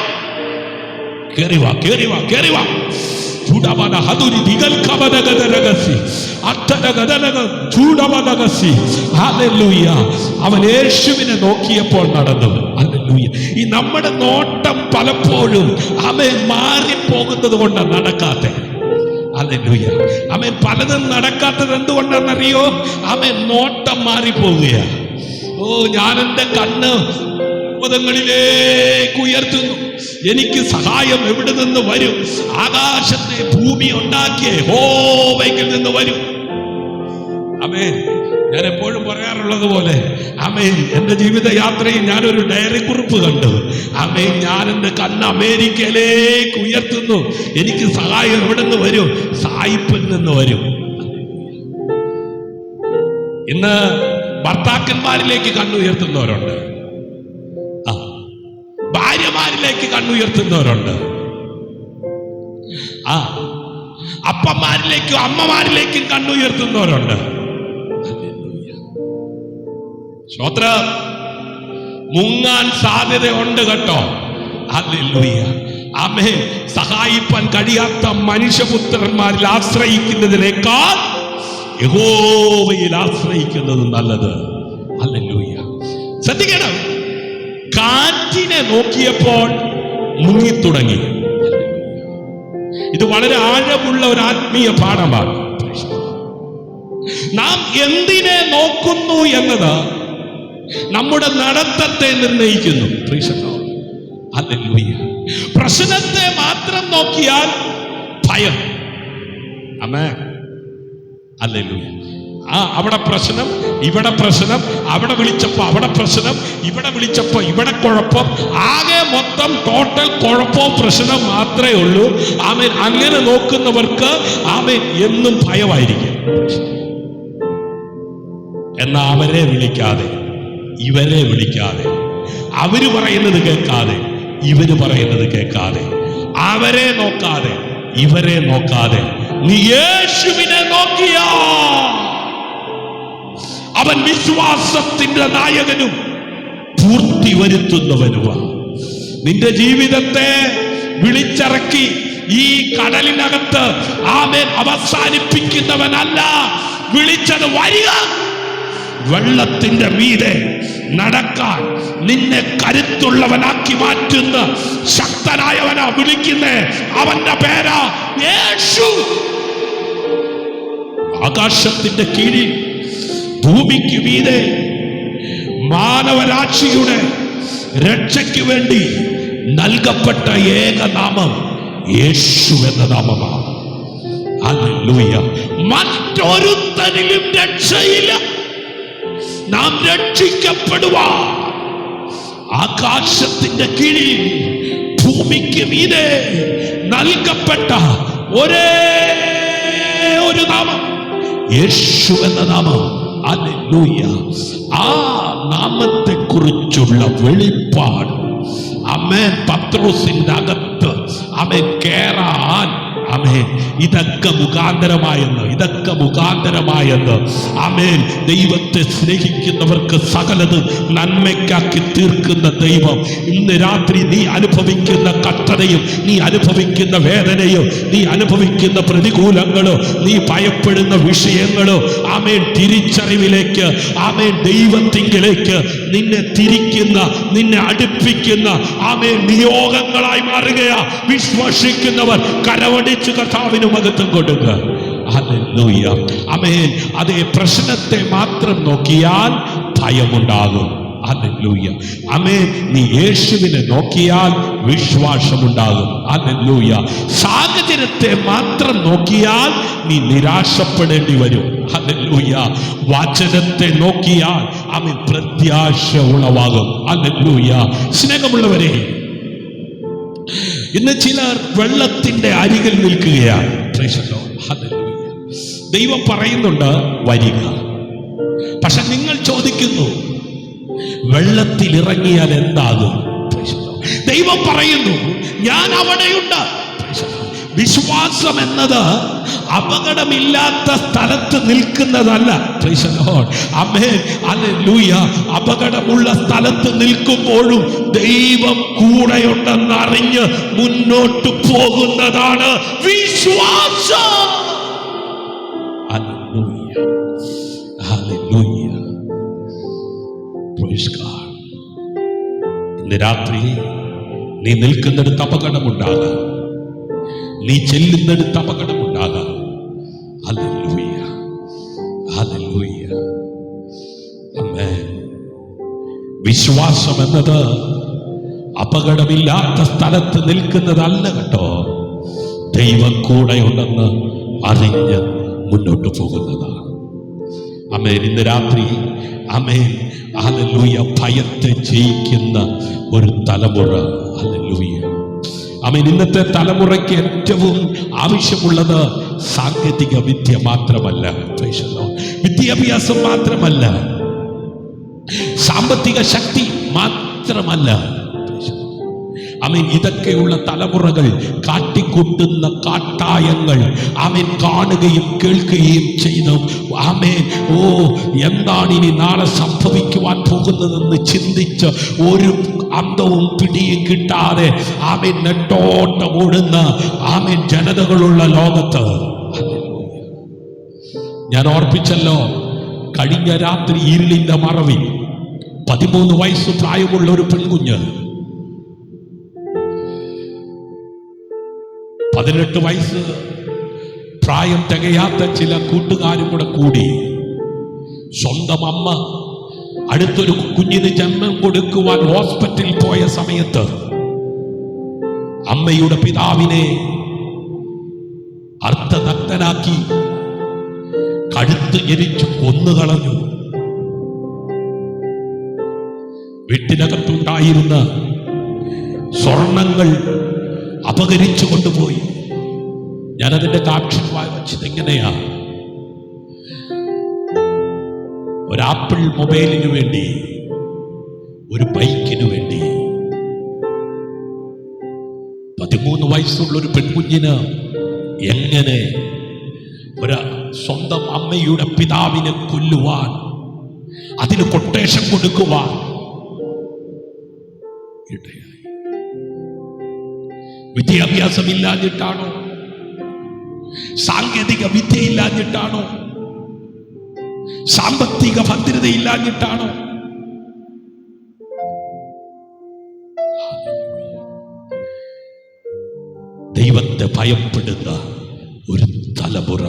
അവൻ യേശുവിനെ നോക്കിയപ്പോൾ നടന്നു. ഈ നമ്മുടെ നോട്ടം പലപ്പോഴും മാറിപ്പോകുന്നത് കൊണ്ടാണ് നടക്കാത്ത. പലതും നടക്കാത്തത് എന്തുകൊണ്ടാണെന്നറിയോ? നോട്ടം മാറിപ്പോകുക. ഞാൻ എൻ്റെ കണ്ണ് പർവ്വതങ്ങളിലേക്ക് ഉയർത്തുന്നു, എനിക്ക് സഹായം എവിടെ നിന്ന് വരും? ആകാശത്തെ ഭൂമി ഉണ്ടാക്കിയ യഹോവയിൽ നിന്ന് വരും. ആമേൻ. ഞാൻ എപ്പോഴും പറയാറുള്ളത് പോലെ ആമേൻ, എൻ്റെ ജീവിതയാത്രയിൽ ഞാനൊരു ഡയറി കുറിപ്പ് കണ്ടു. ആമേൻ, ഞാൻ എൻ്റെ കണ്ണ് അമേരിക്കയിലേക്ക് ഉയർത്തുന്നു, എനിക്ക് സഹായം എവിടെ നിന്ന് വരും? സായിപ്പിൽ നിന്ന് വരും. ഇന്ന് ഭർത്താക്കന്മാരിലേക്ക് കണ്ണുയർത്തുന്നവരുണ്ട്, ഭാര്യമാരിലേക്ക് കണ്ണുയർത്തുന്നവരുണ്ട്, അപ്പന്മാരിലേക്കും അമ്മമാരിലേക്കും കണ്ണുയർത്തുന്നവരുണ്ട്. സ്തോത്രം. മുങ്ങാൻ സാധ്യതയുണ്ട് കേട്ടോ. ഹല്ലേലൂയ. ആമേൻ. സഹായിപ്പാൻ കഴിയാത്ത മനുഷ്യപുത്രന്മാരിൽ ആശ്രയിക്കുന്നതിനേക്കാൾ യഹോവയിൽ ആശ്രയിക്കുന്നത് നല്ലത്. ഹല്ലേലൂയ. ശ്രദ്ധിക്കണം. കാറ്റിനെ നോക്കിയപ്പോൾ മുങ്ങിത്തുടങ്ങി. ഇത് വളരെ ആഴമുള്ള ഒരു ആത്മീയ പാഠമാണ്. നാം എന്തിനെ നോക്കുന്നു എന്നത് നമ്മുടെ നടത്തത്തെ നിർണയിക്കുന്നു. ഹല്ലേലൂയ. പ്രശ്നത്തെ മാത്രം നോക്കിയാൽ ഭയം. ആമേൻ. ഹല്ലേലൂയ. അവിടെ പ്രശ്നം, ഇവിടെ പ്രശ്നം, അവിടെ വിളിച്ചപ്പോ അവിടെ പ്രശ്നം, ഇവിടെ വിളിച്ചപ്പോ ഇവിടെ കുഴപ്പം, ആകെ മൊത്തം ടോട്ടൽ കുഴപ്പവും പ്രശ്നം മാത്രമേ ഉള്ളൂ. ആമേൻ. അങ്ങനെ നോക്കുന്നവർക്ക് ആമേൻ എന്നും ഭയമായിരിക്കും. എന്നാ അവരെ വിളിക്കാതെ, ഇവരെ വിളിക്കാതെ, അവര് പറയുന്നത് കേൾക്കാതെ, ഇവര് പറയുന്നത് കേൾക്കാതെ, അവരെ നോക്കാതെ, ഇവരെ നോക്കാതെ നീ യേശുവിനെ നോക്കിയാ അവൻ വിശ്വാസത്തിന്റെ നായകനും പൂർത്തി വരുത്തുന്നവനുമാണ്. നിന്റെ ജീവിതത്തെ വിളിച്ചിറക്കി ഈ കടലിനകത്ത് ആമേൻ അവസാനിപ്പിക്കുന്നവനല്ല വിളിച്ചത്. വരിക, വെള്ളത്തിന്റെ മീതെ നടക്കാൻ നിന്നെ കരുത്തുള്ളവനാക്കി മാറ്റുന്ന ശക്തനായവനാ വിളിക്കുന്നേ. അവന്റെ പേരാ യേശു. ആകാശത്തിന്റെ കീഴിൽ ഭൂമിക്ക് മീതെ മാനവരാശിയുടെ രക്ഷയ്ക്ക് വേണ്ടി നൽകപ്പെട്ട ഏകനാമം യേശു എന്ന നാമമാണ്. ഹല്ലേലൂയ. മറ്റൊരുത്തനിലും രക്ഷയില്ല. നാം രക്ഷിക്കപ്പെടുവാൻ ആകാശത്തിന്റെ കീഴിൽ ഭൂമിക്ക് മീതെ നൽകപ്പെട്ട ഒരേ ഒരു നാമം യേശു എന്ന നാമം. ഹല്ലേലൂയ. ആ നാമത്തെ കുറിച്ചുള്ള വെളിപ്പാട് ആമേൻ പത്രോസിന്റെ അകത്ത് ആമേൻ കേറാൻ ആമേൻ. ഇതൊക്കെ മുഖാന്തരമായെന്ന് ആമേൻ. ദൈവത്തെ സ്നേഹിക്കുന്നവർക്ക് സകലത് നന്മയ്ക്കാക്കി തീർക്കുന്ന ദൈവം ഇന്ന് രാത്രി നീ അനുഭവിക്കുന്ന കഷ്ടതയും, നീ അനുഭവിക്കുന്ന വേദനയോ, നീ അനുഭവിക്കുന്ന പ്രതികൂലങ്ങളോ, നീ ഭയപ്പെടുന്ന വിഷയങ്ങളോ ആമേൻ തിരിച്ചറിവിലേക്ക്, ആമേൻ ദൈവത്തിങ്കിലേക്ക് നിന്നെ തിരിക്കുന്ന, നിന്നെ അടുപ്പിക്കുന്ന ആമേൻ നിയോഗങ്ങളായി മാറുകയാ. വിശ്വസിക്കുന്നവർ കരവടിച്ച് കർത്താവിന് മഹത്വം കൊടുക്കുക. ഹല്ലേലൂയ. ആമേൻ. അതേ പ്രശ്നത്തെ മാത്രം നോക്കിയാൽ ഭയമുണ്ടാകും. ഹല്ലേലൂയ. ആമേൻ. നീ യേശുവിനെ നോക്കിയാൽ വിശ്വാസമുണ്ടാകും. ഹല്ലേലൂയ. സാഹചര്യത്തെ മാത്രം നോക്കിയാൽ നീ നിരാശപ്പെടേണ്ടി വരും. ഹല്ലേലൂയ. വചനത്തെ നോക്കിയാൽ ആമേൻ പ്രത്യാശ ഉളവാകും. ഹല്ലേലൂയ. സ്നേഹമുള്ളവരെ, ഇന്ന് ചിലർ വെള്ളത്തിന്റെ അരികിൽ നിൽക്കുകയാണ്. ഹല്ലേലൂയ. ദൈവം പറയുന്നുണ്ട് വരിക. പക്ഷെ നിങ്ങൾ ചോദിക്കുന്നു വെള്ളത്തിൽ ഇറങ്ങിയാൽ എന്താകും? ദൈവം പറയുന്നു ഞാൻ അവിടെയുണ്ട്. വിശ്വാസം എന്നത് അപകടമില്ലാത്ത സ്ഥലത്ത് നിൽക്കുന്നതല്ല. ആമേൻ. ഹല്ലേലൂയ. അപകടമുള്ള സ്ഥലത്ത് നിൽക്കുമ്പോഴും ദൈവം കൂടെയുണ്ടെന്ന് അറിഞ്ഞ് മുന്നോട്ട് പോകുന്നതാണ് വിശ്വാസം. ഹല്ലേലൂയ. ഹല്ലേലൂയ. Praise God. ഇന്ന് രാത്രി നീ നിൽക്കുന്നിടത്ത് അപകടമുണ്ടാകാം, നീ ചെല്ലുന്നിടത്ത് അപകടമുണ്ടാകാം. ഹല്ലേലൂയ. ഹല്ലേലൂയ. ആമേൻ. വിശ്വാസം എന്നത് അപകടമില്ലാത്ത സ്ഥലത്ത് നിൽക്കുന്നതല്ല കേട്ടോ. ദൈവം കൂടെയുണ്ടെന്ന് അറിഞ്ഞ് മുന്നോട്ട് പോകുന്നതാണ്. ആമേൻ. ഇന്ന് രാത്രി ആമേൻ. ഹല്ലേലൂയ. ഭയത്തെ ജയിക്കുന്ന ഒരു തലമുറ. ഹല്ലേലൂയ. ആമേൻ. ഇന്നത്തെ തലമുറയ്ക്ക് ഏറ്റവും ആവശ്യമുള്ളത് സാങ്കേതിക വിദ്യ മാത്രമല്ല, വിദ്യാഭ്യാസം മാത്രമല്ല, സാമ്പത്തിക ശക്തി മാത്രമല്ല. ആമേൻ. ഇതൊക്കെയുള്ള തലമുറകൾ കാട്ടിക്കൂട്ടുന്ന കാട്ടായങ്ങൾ ആമേൻ കാണുകയും കേൾക്കുകയും ചെയ്തു. ആമേൻ. എന്താണ് ഇനി നാളെ സംഭവിക്കുവാൻ പോകുന്നതെന്ന് ചിന്തിച്ച് ഒരു അന്തവും പിടിയും കിട്ടാതെ ആമേൻ നെട്ടോട്ടം ഓടുന്ന ആമേൻ ജനതകളുള്ള ലോകത്ത്. ഞാൻ ഓർപ്പിച്ചല്ലോ, കഴിഞ്ഞ രാത്രി ഇരുളിന്റെ മറവിൽ 13 വയസ്സ് പ്രായമുള്ള ഒരു പെൺകുഞ്ഞ് 18 വയസ്സ് പ്രായം തികയാത്ത ചില കൂട്ടുകാരും കൂടെ കൂടി സ്വന്തം അമ്മ അടുത്തൊരു കുഞ്ഞിന് ജന്മം കൊടുക്കുവാൻ ഹോസ്പിറ്റലിൽ പോയ സമയത്ത് അമ്മയുടെ പിതാവിനെ അർദ്ധനഗ്നനാക്കി കഴുത്ത് എരിച്ചു കൊന്നുകളഞ്ഞു. വീട്ടിനകത്തുണ്ടായിരുന്ന സ്വർണങ്ങൾ അപഹരിച്ചു കൊണ്ടുപോയി. ഞാനതിന്റെ കാപ്ഷൻ വായിച്ചത് എങ്ങനെയാ? ഒരാപ്പിൾ മൊബൈലിന് വേണ്ടി, ഒരു ബൈക്കിന് വേണ്ടി 13 വയസ്സുള്ള ഒരു പെൺകുഞ്ഞിന് എങ്ങനെ ഒരു സ്വന്തം അമ്മയുടെ പിതാവിനെ കൊല്ലുവാൻ, അതിന് കൊട്ടേഷൻ കൊടുക്കുവാൻ ഇടയായി? വിദ്യാഭ്യാസം ഇല്ലാഞ്ഞിട്ടാണോ? സാങ്കേതിക വിദ്യ ഇല്ലാഞ്ഞിട്ടാണോ? സാമ്പത്തിക ഭദ്രത ഇല്ലാഞ്ഞിട്ടാണോ? ദൈവത്തെ ഭയപ്പെടുന്ന ഒരു തലമുറ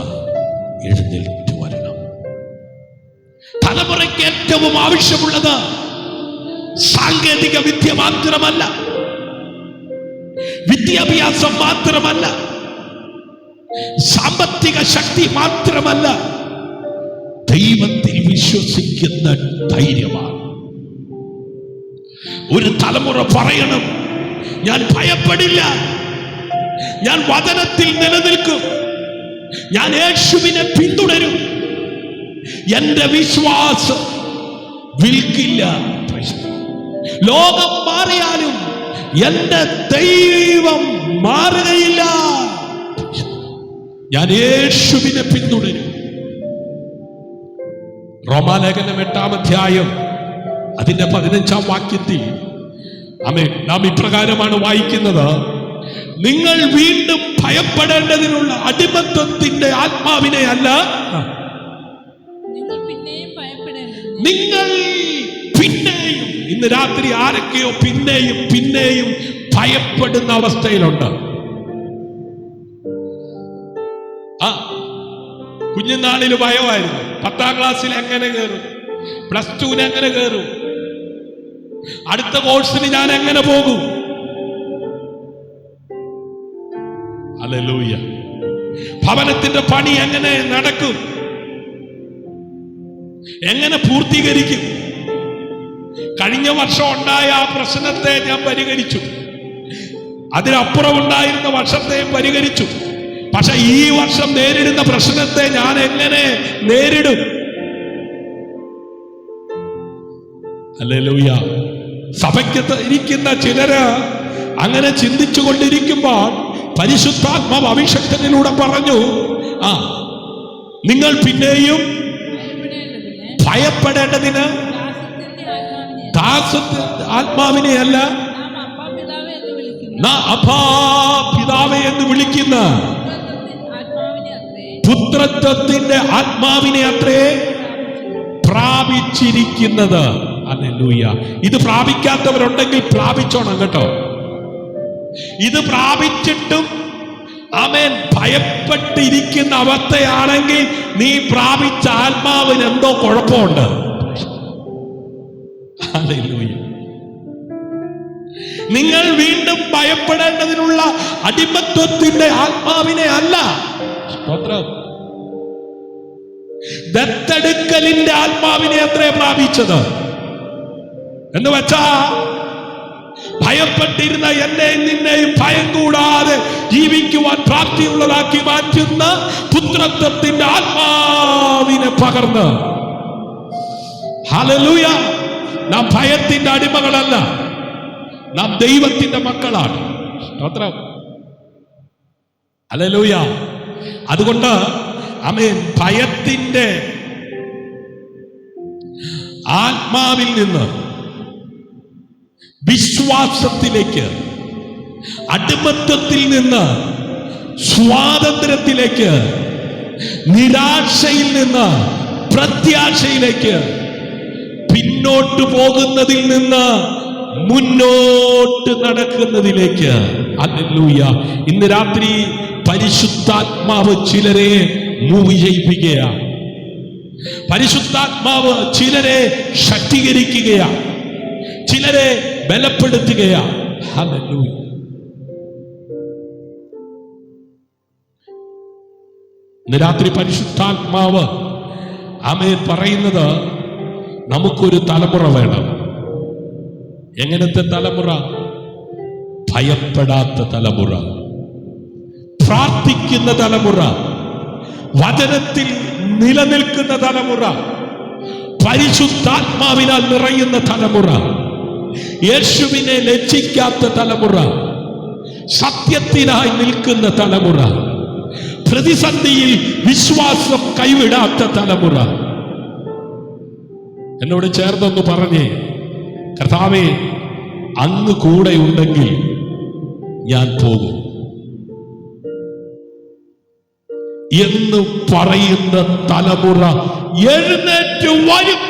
എഴുന്നേറ്റ് വരണം. തലമുറയ്ക്ക് ഏറ്റവും ആവശ്യമുള്ളത് സാങ്കേതിക വിദ്യ മാത്രമല്ല, വിദ്യാഭ്യാസം മാത്രമല്ല, സാമ്പത്തിക ശക്തി മാത്രമല്ല, ദൈവത്തിൽ വിശ്വസിക്കുന്ന ധൈര്യമാണ്. ഒരു തലമുറ പറയണം, ഞാൻ ഭയപ്പെടില്ല, ഞാൻ വചനത്തിൽ നിലനിൽക്കും, ഞാൻ യേശുവിനെ പിന്തുടരും, എന്റെ വിശ്വാസം വിൽക്കില്ല. ലോകം മാറിയാലും എന്റെ ദൈവം മാറുകയില്ല. ഞാൻ യേശുവിനെ പിന്തുടരും. റോമാലേഖനം 8-ാം അധ്യായം അതിന്റെ 15-ാം വാക്യത്തിൽ നാം ഇപ്രകാരമാണ് വായിക്കുന്നത്: നിങ്ങൾ വീണ്ടും ഭയപ്പെടേണ്ടതിനുള്ള അടിമത്വത്തിന്റെ ആത്മാവിനെ അല്ല, നിങ്ങൾ പിന്നെയും ഇന്ന് രാത്രി ആരൊക്കെയോ പിന്നെയും ഭയപ്പെടുന്ന അവസ്ഥയിലുണ്ട്. കുഞ്ഞുനാളിൽ ഭയമായിരുന്നു. 10-ാം ക്ലാസ്സിൽ എങ്ങനെ കയറും, +2 എങ്ങനെ കയറും, അടുത്ത കോഴ്സിന് ഞാൻ എങ്ങനെ പോകും? ഹല്ലേലൂയ. ഭവനത്തിന്റെ പണി എങ്ങനെ നടക്കും, എങ്ങനെ പൂർത്തീകരിക്കും? കഴിഞ്ഞ വർഷം ഉണ്ടായ ആ പ്രശ്നത്തെ ഞാൻ പരിഹരിച്ചു, അതിനപ്പുറം ഉണ്ടായിരുന്ന വർഷത്തെയും പരിഹരിച്ചു. പക്ഷെ ഈ വർഷം നേരിടുന്ന പ്രശ്നത്തെ ഞാൻ എങ്ങനെ നേരിടും? ഹല്ലേലൂയ. സഭയ്ക്കത്ത് ഇരിക്കുന്ന ചിലര് അങ്ങനെ ചിന്തിച്ചു കൊണ്ടിരിക്കുമ്പോൾ പരിശുദ്ധാത്മാവ് അഭിഷേകത്തിലൂടെ പറഞ്ഞു, നിങ്ങൾ പിന്നെയും ഭയപ്പെടേണ്ടതിന് ആത്മാവിനെ അല്ല, അപ്പാ പിതാവേ എന്ന് വിളിക്കുന്ന പുത്രത്വത്തിന്റെ ആത്മാവിനെ അത്രേ പ്രാപിച്ചിരിക്കുന്നത്. ഹല്ലേലൂയ. ഇത് പ്രാപിക്കാത്തവരുണ്ടെങ്കിൽ പ്രാപിച്ചോണം കേട്ടോ. ഇത് പ്രാപിച്ചിട്ടും ആമേൻ ഭയപ്പെട്ടിരിക്കുന്ന അവസ്ഥയാണെങ്കിൽ നീ പ്രാപിച്ച ആത്മാവിന് എന്തോ കുഴപ്പമുണ്ട്. ഹല്ലേലൂയ. നിങ്ങൾ വീണ്ടും ഭയപ്പെടേണ്ടതിനുള്ള അടിമത്വത്തിന്റെ ആത്മാവിനെ അല്ല, സ്തോത്രം, ദത്തെടുക്കലിന്റെ ആത്മാവിനെ അത്രേ പ്രാപിച്ചത്. എന്ന് വെച്ചാ ഭയപ്പെട്ടിരുന്ന എന്നെയും നിന്നെയും ഭയം കൂടാതെ ജീവിക്കുവാൻ പ്രാപ്തിയുള്ളതാക്കി മാറ്റുന്ന പുത്രത്വത്തിന്റെ ആത്മാവിനെ പകർന്ന്. ഹല്ലേലൂയ. നാം ഭയത്തിന്റെ അടിമകളല്ല, നാം ദൈവത്തിന്റെ മക്കളാണ്. സ്തോത്രം. ഹല്ലേലൂയ. അതുകൊണ്ട് ആമേൻ ഭയത്തിന്റെ ആത്മാവിൽ നിന്ന് വിശ്വാസത്തിലേക്ക്, അടിമത്വത്തിൽ നിന്ന് സ്വാതന്ത്ര്യത്തിലേക്ക്, നിരാശയിൽ നിന്ന് പ്രത്യാശയിലേക്ക്, പിന്നോട്ട് പോകുന്നതിൽ നിന്ന് മുന്നോട്ട് നടക്കുന്നതിലേക്ക്. ഹല്ലേലൂയ. ഇന്ന് രാത്രി പരിശുദ്ധാത്മാവ് ചിലരെ മൂവ് ചെയ്യിപ്പിക്കുകയാണ്. പരിശുദ്ധാത്മാവ് ചിലരെ ശക്തീകരിക്കുകയാണ്, ചിലരെ ബലപ്പെടുത്തുകയാണ്. ഹല്ലേലൂയ. ഇന്ന് രാത്രി പരിശുദ്ധാത്മാവ് ആമേൻ പറയുന്നത്, നമുക്കൊരു തലമുറ വേണം. എങ്ങനത്തെ തലമുറ? ഭയപ്പെടാത്ത തലമുറ, പ്രാർത്ഥിക്കുന്ന തലമുറ, വചനത്തിൽ നിലനിൽക്കുന്ന തലമുറ, പരിശുദ്ധാത്മാവിനാൽ നിറയുന്ന തലമുറ, യേശുവിനെ ലജ്ജിക്കാത്ത തലമുറ, സത്യത്തിനായി നിൽക്കുന്ന തലമുറ, പ്രതിസന്ധിയിൽ വിശ്വാസം കൈവിടാത്ത തലമുറ. എന്നോട് ചേർന്നൊന്ന് പറഞ്ഞേ, കർത്താവേ അങ്ങ് കൂടെ ഉണ്ടെങ്കിൽ ഞാൻ പോകും എന്ന് പറയുന്ന തലമുറ എഴുന്നേറ്റ് വരും.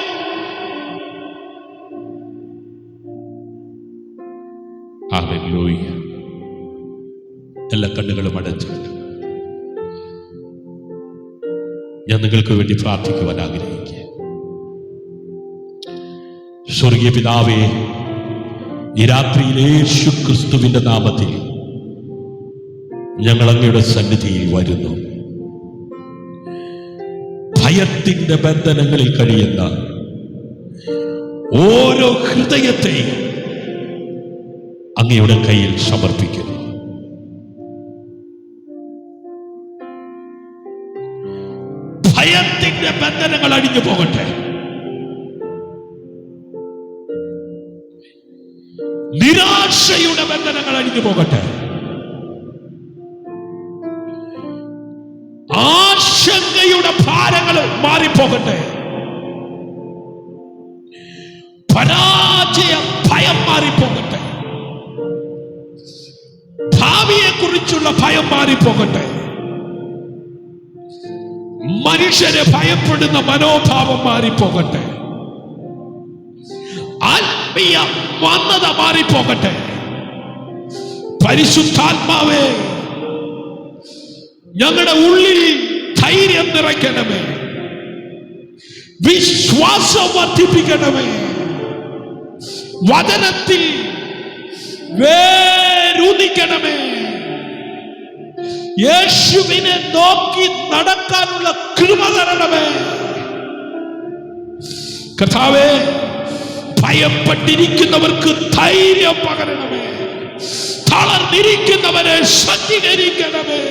ഹല്ലേലൂയ. എല്ലാ കണ്ണുകളും അടച്ചിട്ട് ഞാൻ നിങ്ങൾക്ക് വേണ്ടി പ്രാർത്ഥിക്കുവാൻ ആഗ്രഹിക്കുക. സ്വർഗീയ പിതാവേ, ഈ രാത്രിയിൽ യേശു ക്രിസ്തുവിന്റെ നാമത്തിൽ ഞങ്ങൾ അങ്ങയുടെ സന്നിധിയിൽ വരുന്നു. ഭയത്തിന്റെ ബന്ധനങ്ങളിൽ കഴിയുന്ന ഓരോ ഹൃദയത്തെയും അങ്ങയുടെ കയ്യിൽ സമർപ്പിക്കുന്നു. ഭയത്തിന്റെ ബന്ധനങ്ങൾ അഴിഞ്ഞു പോകട്ടെ. നിരാശയുടെ ബന്ധനങ്ങൾ അഴിഞ്ഞു പോകട്ടെ. മാറിപ്പോകട്ടെ. പരാജയ ഭയം മാറിപ്പോകട്ടെ. ഭാവിയെ കുറിച്ചുള്ള ഭയം മാറിപ്പോകട്ടെ. മനുഷ്യരെ ഭയപ്പെടുന്ന മനോഭാവം മാറിപ്പോകട്ടെ. ആത്മീയ മന്ദത മാറിപ്പോകട്ടെ. പരിശുദ്ധാത്മാവേ, ഞങ്ങളുടെ ഉള്ളിൽ ധൈര്യം നിറയ്ക്കണമേ, വിശ്വാസം വർദ്ധിപ്പിക്കണമേ, വചനത്തിൽ വേരൂന്നിക്കണമേ, യേശുവിനെ നോക്കി നടക്കാനുള്ള കൃപ തരണമേ. കർത്താവേ, ഭയപ്പെട്ടിരിക്കുന്നവർക്ക് ധൈര്യം പകരണമേ, തളർന്നിരിക്കുന്നവരെ ശക്തീകരിക്കണമേ,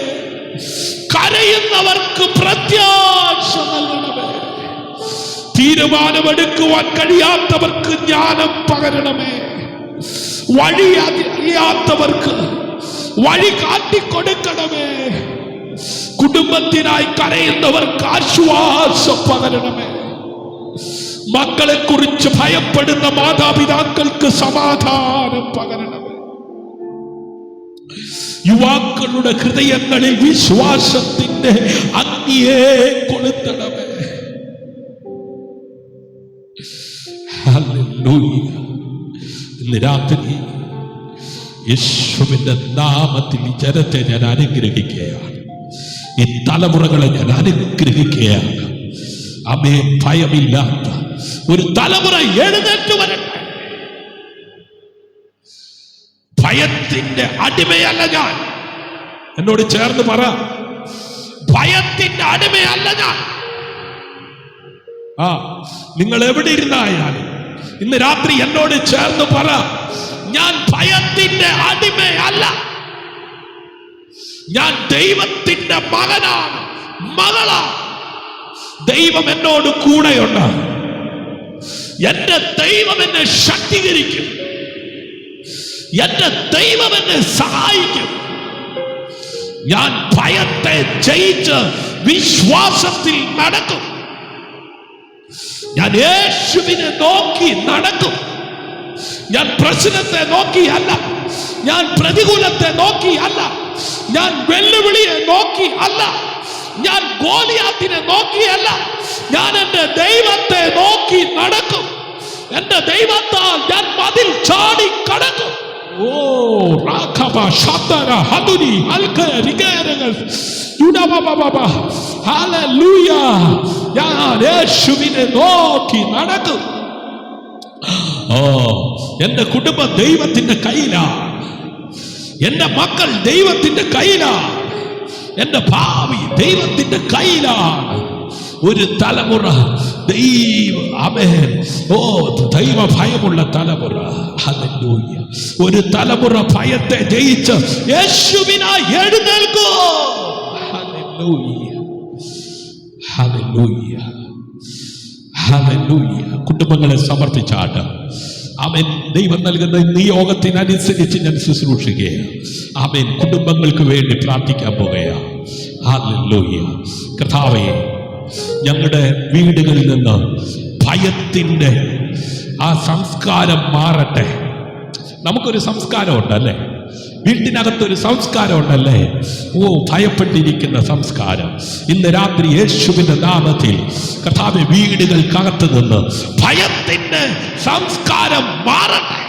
കരയുന്നവർക്ക് പ്രത്യാശ നൽകണമേ, തീരുമാനമെടുക്കുവാൻ കഴിയാത്തവർക്ക് ജ്ഞാനം പകരണമേ, വഴി അറിയാത്തവർക്ക് വഴി കാട്ടിക്കൊടുക്കണമേ, കുടുംബത്തിനായി കരയുന്നവർക്ക് ആശ്വാസം പകരണമേ, മക്കളെ കുറിച്ച് ഭയപ്പെടുന്ന മാതാപിതാക്കൾക്ക് സമാധാനം പകരണമേ, യുവാക്കളുടെ ഹൃദയങ്ങളിൽ വിശ്വാസത്തിന്റെ അഗ്നിയെ കൊളുത്തണമേ. ഹല്ലേലൂയ. ഇന്ന് രാത്രി യേശുവിന്റെ നാമത്തിൽ ഈ ജനത്തെ ഞാൻ അനുഗ്രഹിക്കുകയാണ്. ഈ തലമുറകളെ ഞാൻ അനുഗ്രഹിക്കുകയാണ്. അമേ, ഭയമില്ലാത്ത ഒരു തലമുറ എഴുന്നേറ്റ് വരട്ടെ. ഭയത്തിന്റെ അടിമയല്ല ഞാൻ. എന്നോട് ചേർന്ന് പറ, ഭയത്തിന്റെ അടിമയല്ല ഞാൻ. നിങ്ങൾ എവിടെ ഇരുന്നായാലും ഇന്ന് രാത്രി എന്നോട് ചേർന്ന് പറ, ഞാൻ ഭയത്തിന്റെ അടിമയല്ല. ഞാൻ ദൈവത്തിന്റെ മകനാണ്, മകളാണ്. ദൈവം എന്നോട് കൂടെയുണ്ട്. എന്റെ ദൈവം എന്നെ ശക്തീകരിക്കും. എന്റെ ദൈവം എന്നെ സഹായിക്കും. ഞാൻ ഭയത്തെ ജയിച്ച് വിശ്വാസത്തിൽ നടക്കും. ഞാൻ യേശുവിനെ നോക്കി നടക്കും. ഞാൻ പ്രശ്നത്തെ നോക്കിയല്ല, ഞാൻ പ്രതികൂലത്തെ നോക്കിയല്ല, ഞാൻ വെല്ലുവിളിയെ നോക്കി അല്ല, ഞാൻ ഗോലിയാത്തിനെ നോക്കിയല്ല, ഞാൻ എന്റെ ദൈവത്തെ നോക്കി നടക്കും. എന്റെ ദൈവത്താൽ ഞാൻ മതിൽ ചാടി കടക്കും. ഓ രാഘവ ശതര ഹദുരി അൽക്കരികരങ്ങൾ യുഡബബബ ഹല്ലേലൂയ. ഞാൻ യേശുവിനെ നോക്കി നടക്കും. ഓ, എന്റെ കുടുംബം ദൈവത്തിന്റെ കയ്യിലാണ്. എന്റെ മക്കൾ ദൈവത്തിന്റെ കയ്യിലാണ്. എന്റെ ഭാവി ദൈവത്തിന്റെ കയ്യിലാണ്. ഒരു തലമുറ ദൈവ ഭയമുള്ള തലമുറ. ഹല്ലേലൂയ. ഒരു തലമുറ ഭയത്തെ ജയിച്ച് യേശുവിനായി എഴുന്നേൽക്കൂ. ഹല്ലേലൂയ, ഹല്ലേലൂയ, ഹല്ലേലൂയ. കുടുംബങ്ങളെ സമർപ്പിച്ചാട്ട് ആമേൻ. ദൈവം നൽകുന്ന നിയോഗത്തിനനുസരിച്ച് ഞാൻ ശുശ്രൂഷിക്കുകയാണ്. ആമേൻ. കുടുംബങ്ങൾക്ക് വേണ്ടി പ്രാർത്ഥിക്കാൻ പോകുകയാണ്. ഹല്ലേലൂയ. കർത്താവേ, ഞങ്ങളുടെ വീടുകളിൽ നിന്ന് ഭയത്തിന്റെ ആ സംസ്കാരം മാറട്ടെ. നമുക്കൊരു സംസ്കാരം ഉണ്ടല്ലേ, വീട്ടിനകത്തൊരു സംസ്കാരം ഉണ്ടല്ലേ. ഓ, ഭയപ്പെട്ടിരിക്കുന്ന സംസ്കാരം. ഇന്ന് രാത്രി യേശുവിന്റെ നാമത്തിൽ കർത്താവേ, വീടുകൾക്കകത്ത് നിന്ന് ഭയത്തിന്റെ സംസ്കാരം മാറട്ടെ.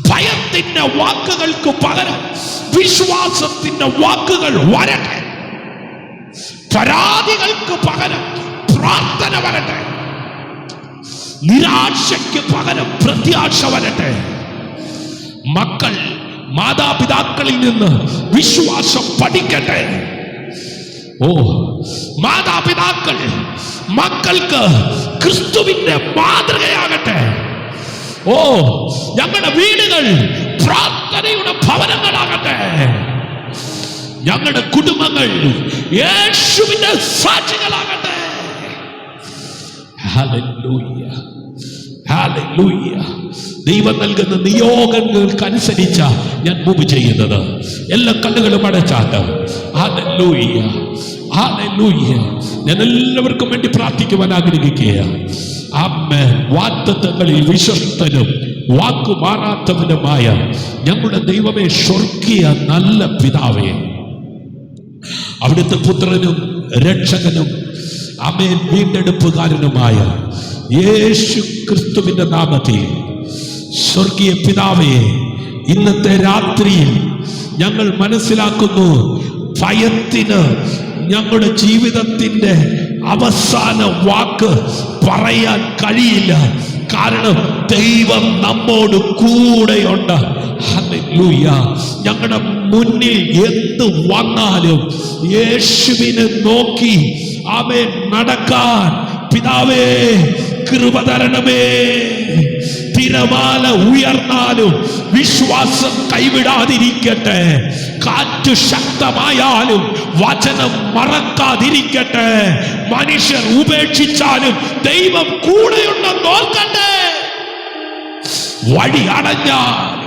ഭയത്തിന്റെ വാക്കുകൾക്ക് പകരം വിശ്വാസത്തിന്റെ വാക്കുകൾ വരട്ടെ. പരാതികൾക്ക് പകരം പ്രാർത്ഥന വരട്ടെ. നിരാശയ്ക്ക് പകരം പ്രത്യാശ വരട്ടെ. മക്കൾ മാതാപിതാക്കളിൽ നിന്ന് വിശ്വാസം പഠിക്കട്ടെ. ഓ, മാതാപിതാക്കൾ മക്കൾക്ക് ക്രിസ്തുവിന്റെ മാതൃകയാകട്ടെ. ഓ, ഞങ്ങളുടെ വീടുകൾ പ്രാർത്ഥനയുടെ ഭവനങ്ങളാകട്ടെ. ഞങ്ങളുടെ കുടുംബങ്ങൾ യേശുവിന്റെ സാക്ഷികളാകട്ടെ. ഹല്ലേലൂയ, ഹല്ലേലൂയ. ദൈവം നൽകുന്ന നിയോഗങ്ങൾക്കനുസരിച്ച ഞാൻ മൂവ് ചെയ്യുന്നത്. എല്ലാ കണ്ണുകളും അടച്ചാട്ട്. Hallelujah, hallelujah. ഞാൻ എല്ലാവർക്കും വേണ്ടി പ്രാർത്ഥിക്കുവാൻ ആഗ്രഹിക്കുകയാണ്. ആമേൻ. വാഗ്ദത്തങ്ങളിൽ വിശ്വസ്തനും വാക്കുമാറാത്തവനുമായ ഞങ്ങളുടെ ദൈവമേ, സ്വർഗീയ നല്ല പിതാവേ, അവിടുത്തെ പുത്രനും രക്ഷകനും ആമേൻ വീണ്ടെടുപ്പുകാരനുമായ യേശു ക്രിസ്തുവിന്റെ നാമത്തിൽ സ്വർഗീയ പിതാവേ, ഇന്നത്തെ രാത്രിയിൽ ഞങ്ങൾ മനസ്സിലാക്കുന്നു, ഭയത്തിന് ഞങ്ങളുടെ ജീവിതത്തിന്റെ അവസാന വാക്ക് പറയാൻ കഴിയില്ല. കാരണം ദൈവം നമ്മോട് കൂടെയുണ്ട്. ഹല്ലേലൂയ. ഞങ്ങളുടെ മുന്നിൽ എന്ത് വന്നാലും യേശുവിനെ നോക്കി ആമേൻ നടക്കാൻ പിതാവേ കൃപ തരണമേ. തിരമാല ഉയർന്നാലും വിശ്വാസം കൈവിടാതിരിക്കട്ടെ. കാറ്റ് ശക്തമായാലും വചനം മറക്കാതിരിക്കട്ടെ. മനുഷ്യർ ഉപേക്ഷിച്ചാലും ദൈവം കൂടെയുണ്ടെന്ന് ഓർക്കട്ടെ. വഴി അടഞ്ഞാലും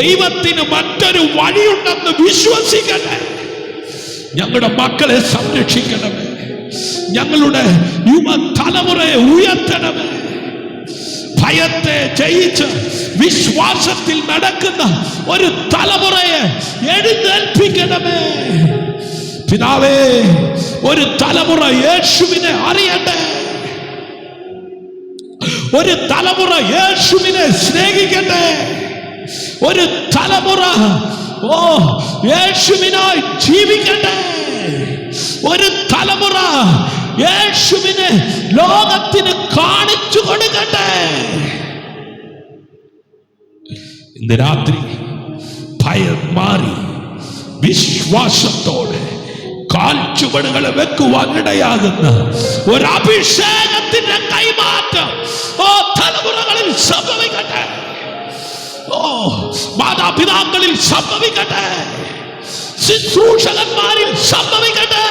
ദൈവത്തിന് മറ്റൊരു വഴിയുണ്ടെന്ന് വിശ്വസിക്കട്ടെ. ഞങ്ങളുടെ മക്കളെ സംരക്ഷിക്കണമേ. ഞങ്ങളുടെ യുവതലമുറയെ ഉയർത്തണമേ. ഭയത്തെ ജയിച്ച് വിശ്വാസത്തിൽ നടക്കുന്ന ഒരു തലമുറയെ എഴുന്നേൽപ്പിക്കണമേ. പിതാവേ, ഒരു തലമുറ യേശുവിനെ അറിയട്ടെ. ഒരു തലമുറ യേശുവിനെ സ്നേഹിക്കട്ടെ. ഒരു തലമുറ യേശുവിനായി ജീവിക്കട്ടെ. ഒരു തലമുറ യേശുവിനെ ലോകത്തിന് കാണിച്ചു കൊടുക്കട്ടെ. ഇന്ന് രാത്രി ഭയം മാറി വിശ്വാസത്തോടെ കാൽച്ചുവടുകളെ വെക്കുവാൻ ഇടയാകുന്ന ഒരു അഭിഷേകത്തിന്റെ കൈമാറ്റം തലമുറകളിൽ സംഭവിക്കട്ടെ. മാതാപിതാക്കളിൽ സംഭവിക്കട്ടെ. ശുശ്രൂഷകന്മാരിൽ സംഭവിക്കട്ടെ.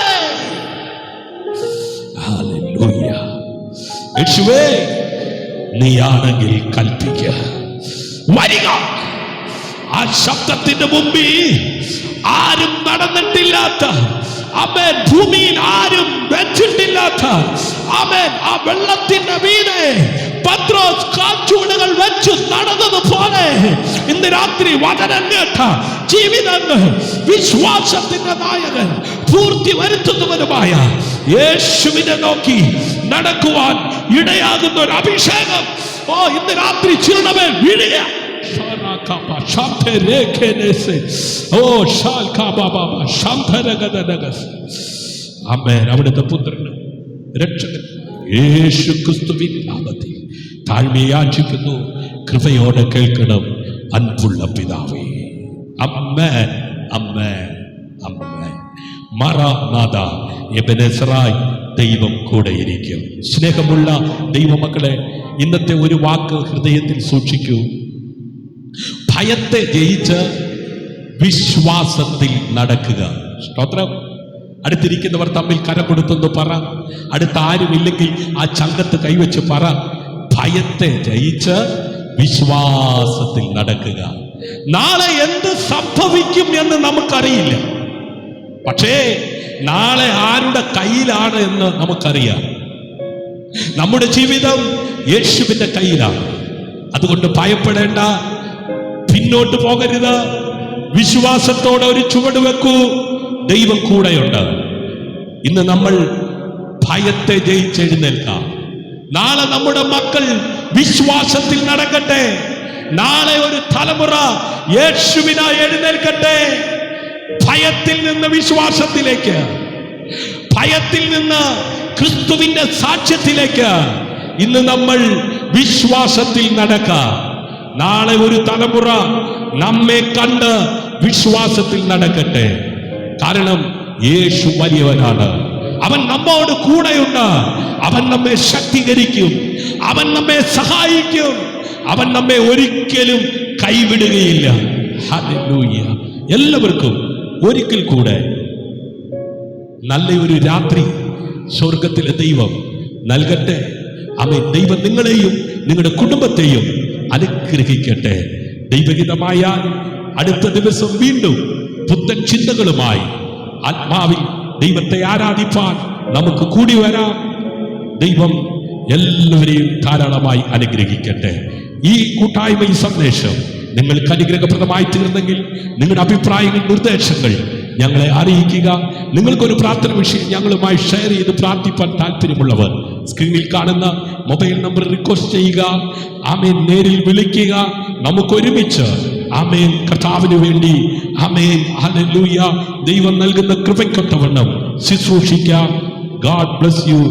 ഹല്ലേലൂയ. യേശുവേ, നീയാണെങ്കിൽ കൽപ്പിക്കുക. വരിക. ആ ശബ്ദത്തിന്റെ മുമ്പിൽ ആരും നടന്നിട്ടില്ലാത്ത, ആമേൻ, ഭൂമിയിൽ ആരും വെച്ചിട്ടില്ലാത്ത, ആമേൻ, ആ വെള്ളത്തിന്റെ മീതെ പത്രോസ് കാൽച്ചുവടുകൾ വെച്ച് നടന്നതുപോലെ ഇന്ന് രാത്രി വചനം കേട്ട ജീവിതങ്ങൾ വിശ്വാസത്തിന്റെ നായകൻ പൂർത്തി വരുത്തുന്നവനുമായ യേശുവിനെ നോക്കി നടക്കുവാൻ ഇടയാകുന്ന ഒരു അഭിഷേകം ഇന്ന് രാത്രി ചിലമേൽ വീഴുക. അവിടുത്തെ പുത്രന് രക്ഷകൻ യേശു ക്രിസ്തുവിൻ നാമത്തിൽ താഴ്മയാചിക്കുന്നു. കൃപയോടെ കേൾക്കണം അൻപുള്ള പിതാവേ. ആമേൻ, ആമേൻ, ആമേൻ. മറാനാഥ. എബെനെസറായി ദൈവം കൂടെയിരിക്കും. സ്നേഹമുള്ള ദൈവമക്കളെ, ഇന്നത്തെ ഒരു വാക്ക് ഹൃദയത്തിൽ സൂക്ഷിക്കൂ. ഭയത്തെ ജയിച്ച് വിശ്വാസത്തിൽ നടക്കുക. സ്തോത്രം. അടുത്തിരിക്കുന്നവർ തമ്മിൽ കരം കൊടുത്തെന്ന് പറ. അടുത്ത ആരുമില്ലെങ്കിൽ ആ ചങ്കത്ത് കൈവച്ച് പറ. ഭയത്തെ ജയിച്ച് വിശ്വാസത്തിൽ നടക്കുക. നാളെ എന്ത് സംഭവിക്കും എന്ന് നമുക്കറിയില്ല. പക്ഷേ നാളെ ആരുടെ കയ്യിലാണ് എന്ന് നമുക്കറിയാം. നമ്മുടെ ജീവിതം യേശുവിന്റെ കയ്യിലാണ്. അതുകൊണ്ട് ഭയപ്പെടേണ്ട, പിന്നോട്ട് പോകരുത്. വിശ്വാസത്തോടെ ഒരു ചുവട് വെക്കൂ. ദൈവം കൂടെയുണ്ട്. ഇന്ന് നമ്മൾ ഭയത്തെ ജയിച്ചെഴുന്നേൽക്കാം. നാളെ നമ്മുടെ മക്കൾ വിശ്വാസത്തിൽ നടക്കട്ടെ. നാളെ ഒരു തലമുറ യേശുവിനായി എഴുന്നേൽക്കട്ടെ. ഭയത്തിൽ നിന്ന് വിശ്വാസത്തിലേക്ക്, ഭയത്തിൽ നിന്ന് ക്രിസ്തുവിന്റെ സാക്ഷ്യത്തിലേക്ക് ഇന്ന് നമ്മൾ വിശ്വാസത്തിൽ നടക്കാം. നാളെ ഒരു തലമുറ നമ്മെ കണ്ട് വിശ്വാസത്തിൽ നടക്കട്ടെ. കാരണം യേശു വലിയവനാണ്. അവൻ നമ്മോട് കൂടെയുണ്ട്. അവൻ നമ്മെ ശക്തീകരിക്കും. അവൻ നമ്മെ സഹായിക്കും. അവൻ നമ്മെ ഒരിക്കലും കൈവിടുകയില്ല. ഹല്ലേലൂയ. എല്ലാവർക്കും ഒരിക്കൽ കൂടെ നല്ലൊരു രാത്രി സ്വർഗത്തിലെ ദൈവം നൽകട്ടെ. ആമേൻ. ദൈവം നിങ്ങളെയും നിങ്ങളുടെ കുടുംബത്തെയും അനുഗ്രഹിക്കട്ടെ. ദൈവഹിതമായ അടുത്ത ദിവസം വീണ്ടും പുത്തൻ ചിന്തകളുമായി ആത്മാവിൽ ദൈവത്തെ ആരാധിപ്പാൻ നമുക്ക് കൂടി വരാം. ദൈവം എല്ലാവരെയും ധാരാളമായി അനുഗ്രഹിക്കട്ടെ. ഈ കൂട്ടായ്മ, ഈ സന്ദേശം നിങ്ങൾക്ക് അനുഗ്രഹപ്രദമായി തീർന്നെങ്കിൽ നിങ്ങളുടെ അഭിപ്രായങ്ങൾ, നിർദ്ദേശങ്ങൾ ഞങ്ങളെ അറിയിക്കുക. നിങ്ങൾക്കൊരു പ്രാർത്ഥന വിഷയം ഞങ്ങളുമായി ഷെയർ ചെയ്ത് പ്രാർത്ഥിപ്പാൻ താല്പര്യമുള്ളവർ സ്ക്രീനിൽ കാണുന്ന മൊബൈൽ നമ്പർ റിക്വസ്റ്റ് ചെയ്യുക. ആമേൻ, നേരിൽ വിളിക്കുക. നമുക്കൊരുമിച്ച് ആമേൻ കർത്താവിന് വേണ്ടി ആമേൻ ഹല്ലേലൂയ ദൈവം നൽകുന്ന കൃപയ്ക്കൊത്തവണ്ണം ശുശ്രൂഷിക്കാം. God bless you.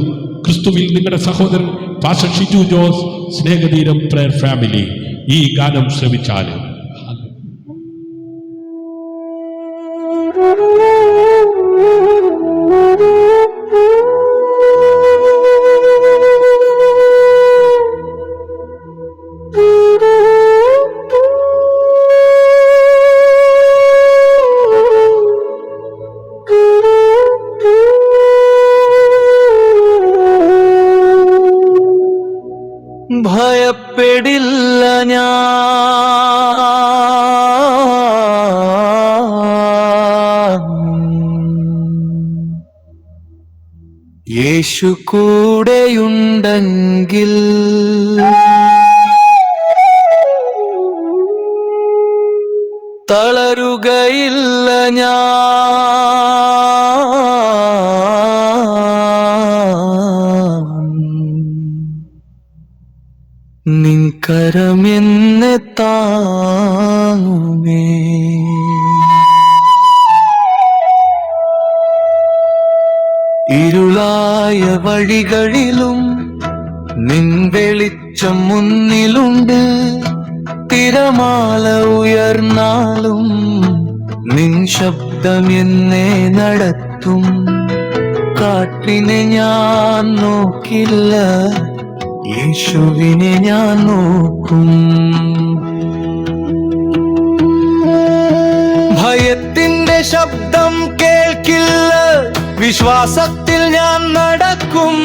ക്രിസ്തുവിൽ നിങ്ങളുടെ സഹോദരൻ pastor Shiju Jose, Snehatheeram prayer family. ഈ ഗാനം ശ്രമിച്ചാലും ഭയപ്പെടില്ല ഞാൻ, യേശു കൂടെയുണ്ടെങ്കിൽ. തളരുകയില്ല ഞാൻ, നിൻ കരമെന്നെ താങ്ങുമേ. ഇരുളായ വഴികളിലും നിൻ വെളിച്ചം മുന്നിലുണ്ട്. തിരമാല ഉയർന്നാലും നിൻ ശബ്ദം എന്നെ നടത്തും. കാട്ടിനെ ഞാൻ നോക്കില്ല, യേശുവിനെ ഞാൻ നോക്കും. ഭയത്തിന്റെ ശബ്ദം കേൾക്കില്ല, വിശ്വാസത്തിൽ ഞാൻ നടക്കും.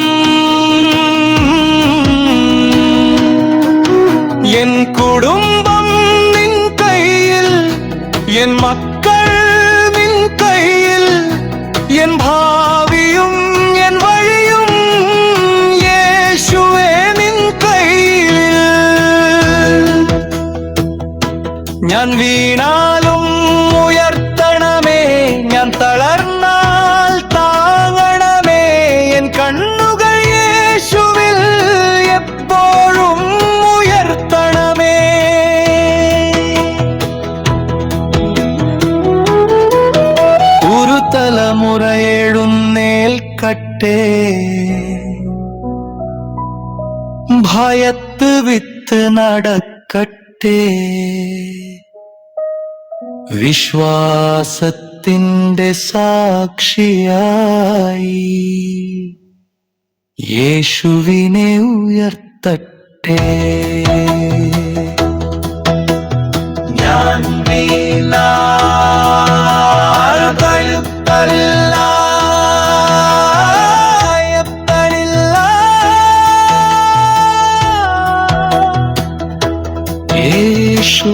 എൻ കുടുംബം നിൻ കയ്യിൽ, എൻ മക്കൾ നിൻ കയ്യിൽ, എൻ ഭാവിയും എൻ വഴിയും യേശുവേ നിൻ കയ്യിൽ. ഞാൻ വീണാലും ഉയർത്തണമേ, ഞാൻ തളർന്നാൽ താങ്ങണമേ. എൻ കണ്ണുകൾ യേശുവിൽ എപ്പോഴും ഉയർത്തണമേ. ഒരു തലമുറ എഴുന്നേൽക്കട്ടെ, ഭയത്ത് വിത്ത് നടക്കട്ടെ. വിശ്വാസത്തിന്റെ സാക്ഷിയായി യേശുവിനെ ഉയർത്തട്ടെ. ഞാൻ വീണാൽ ഭയപ്പെടില്ല, യേശു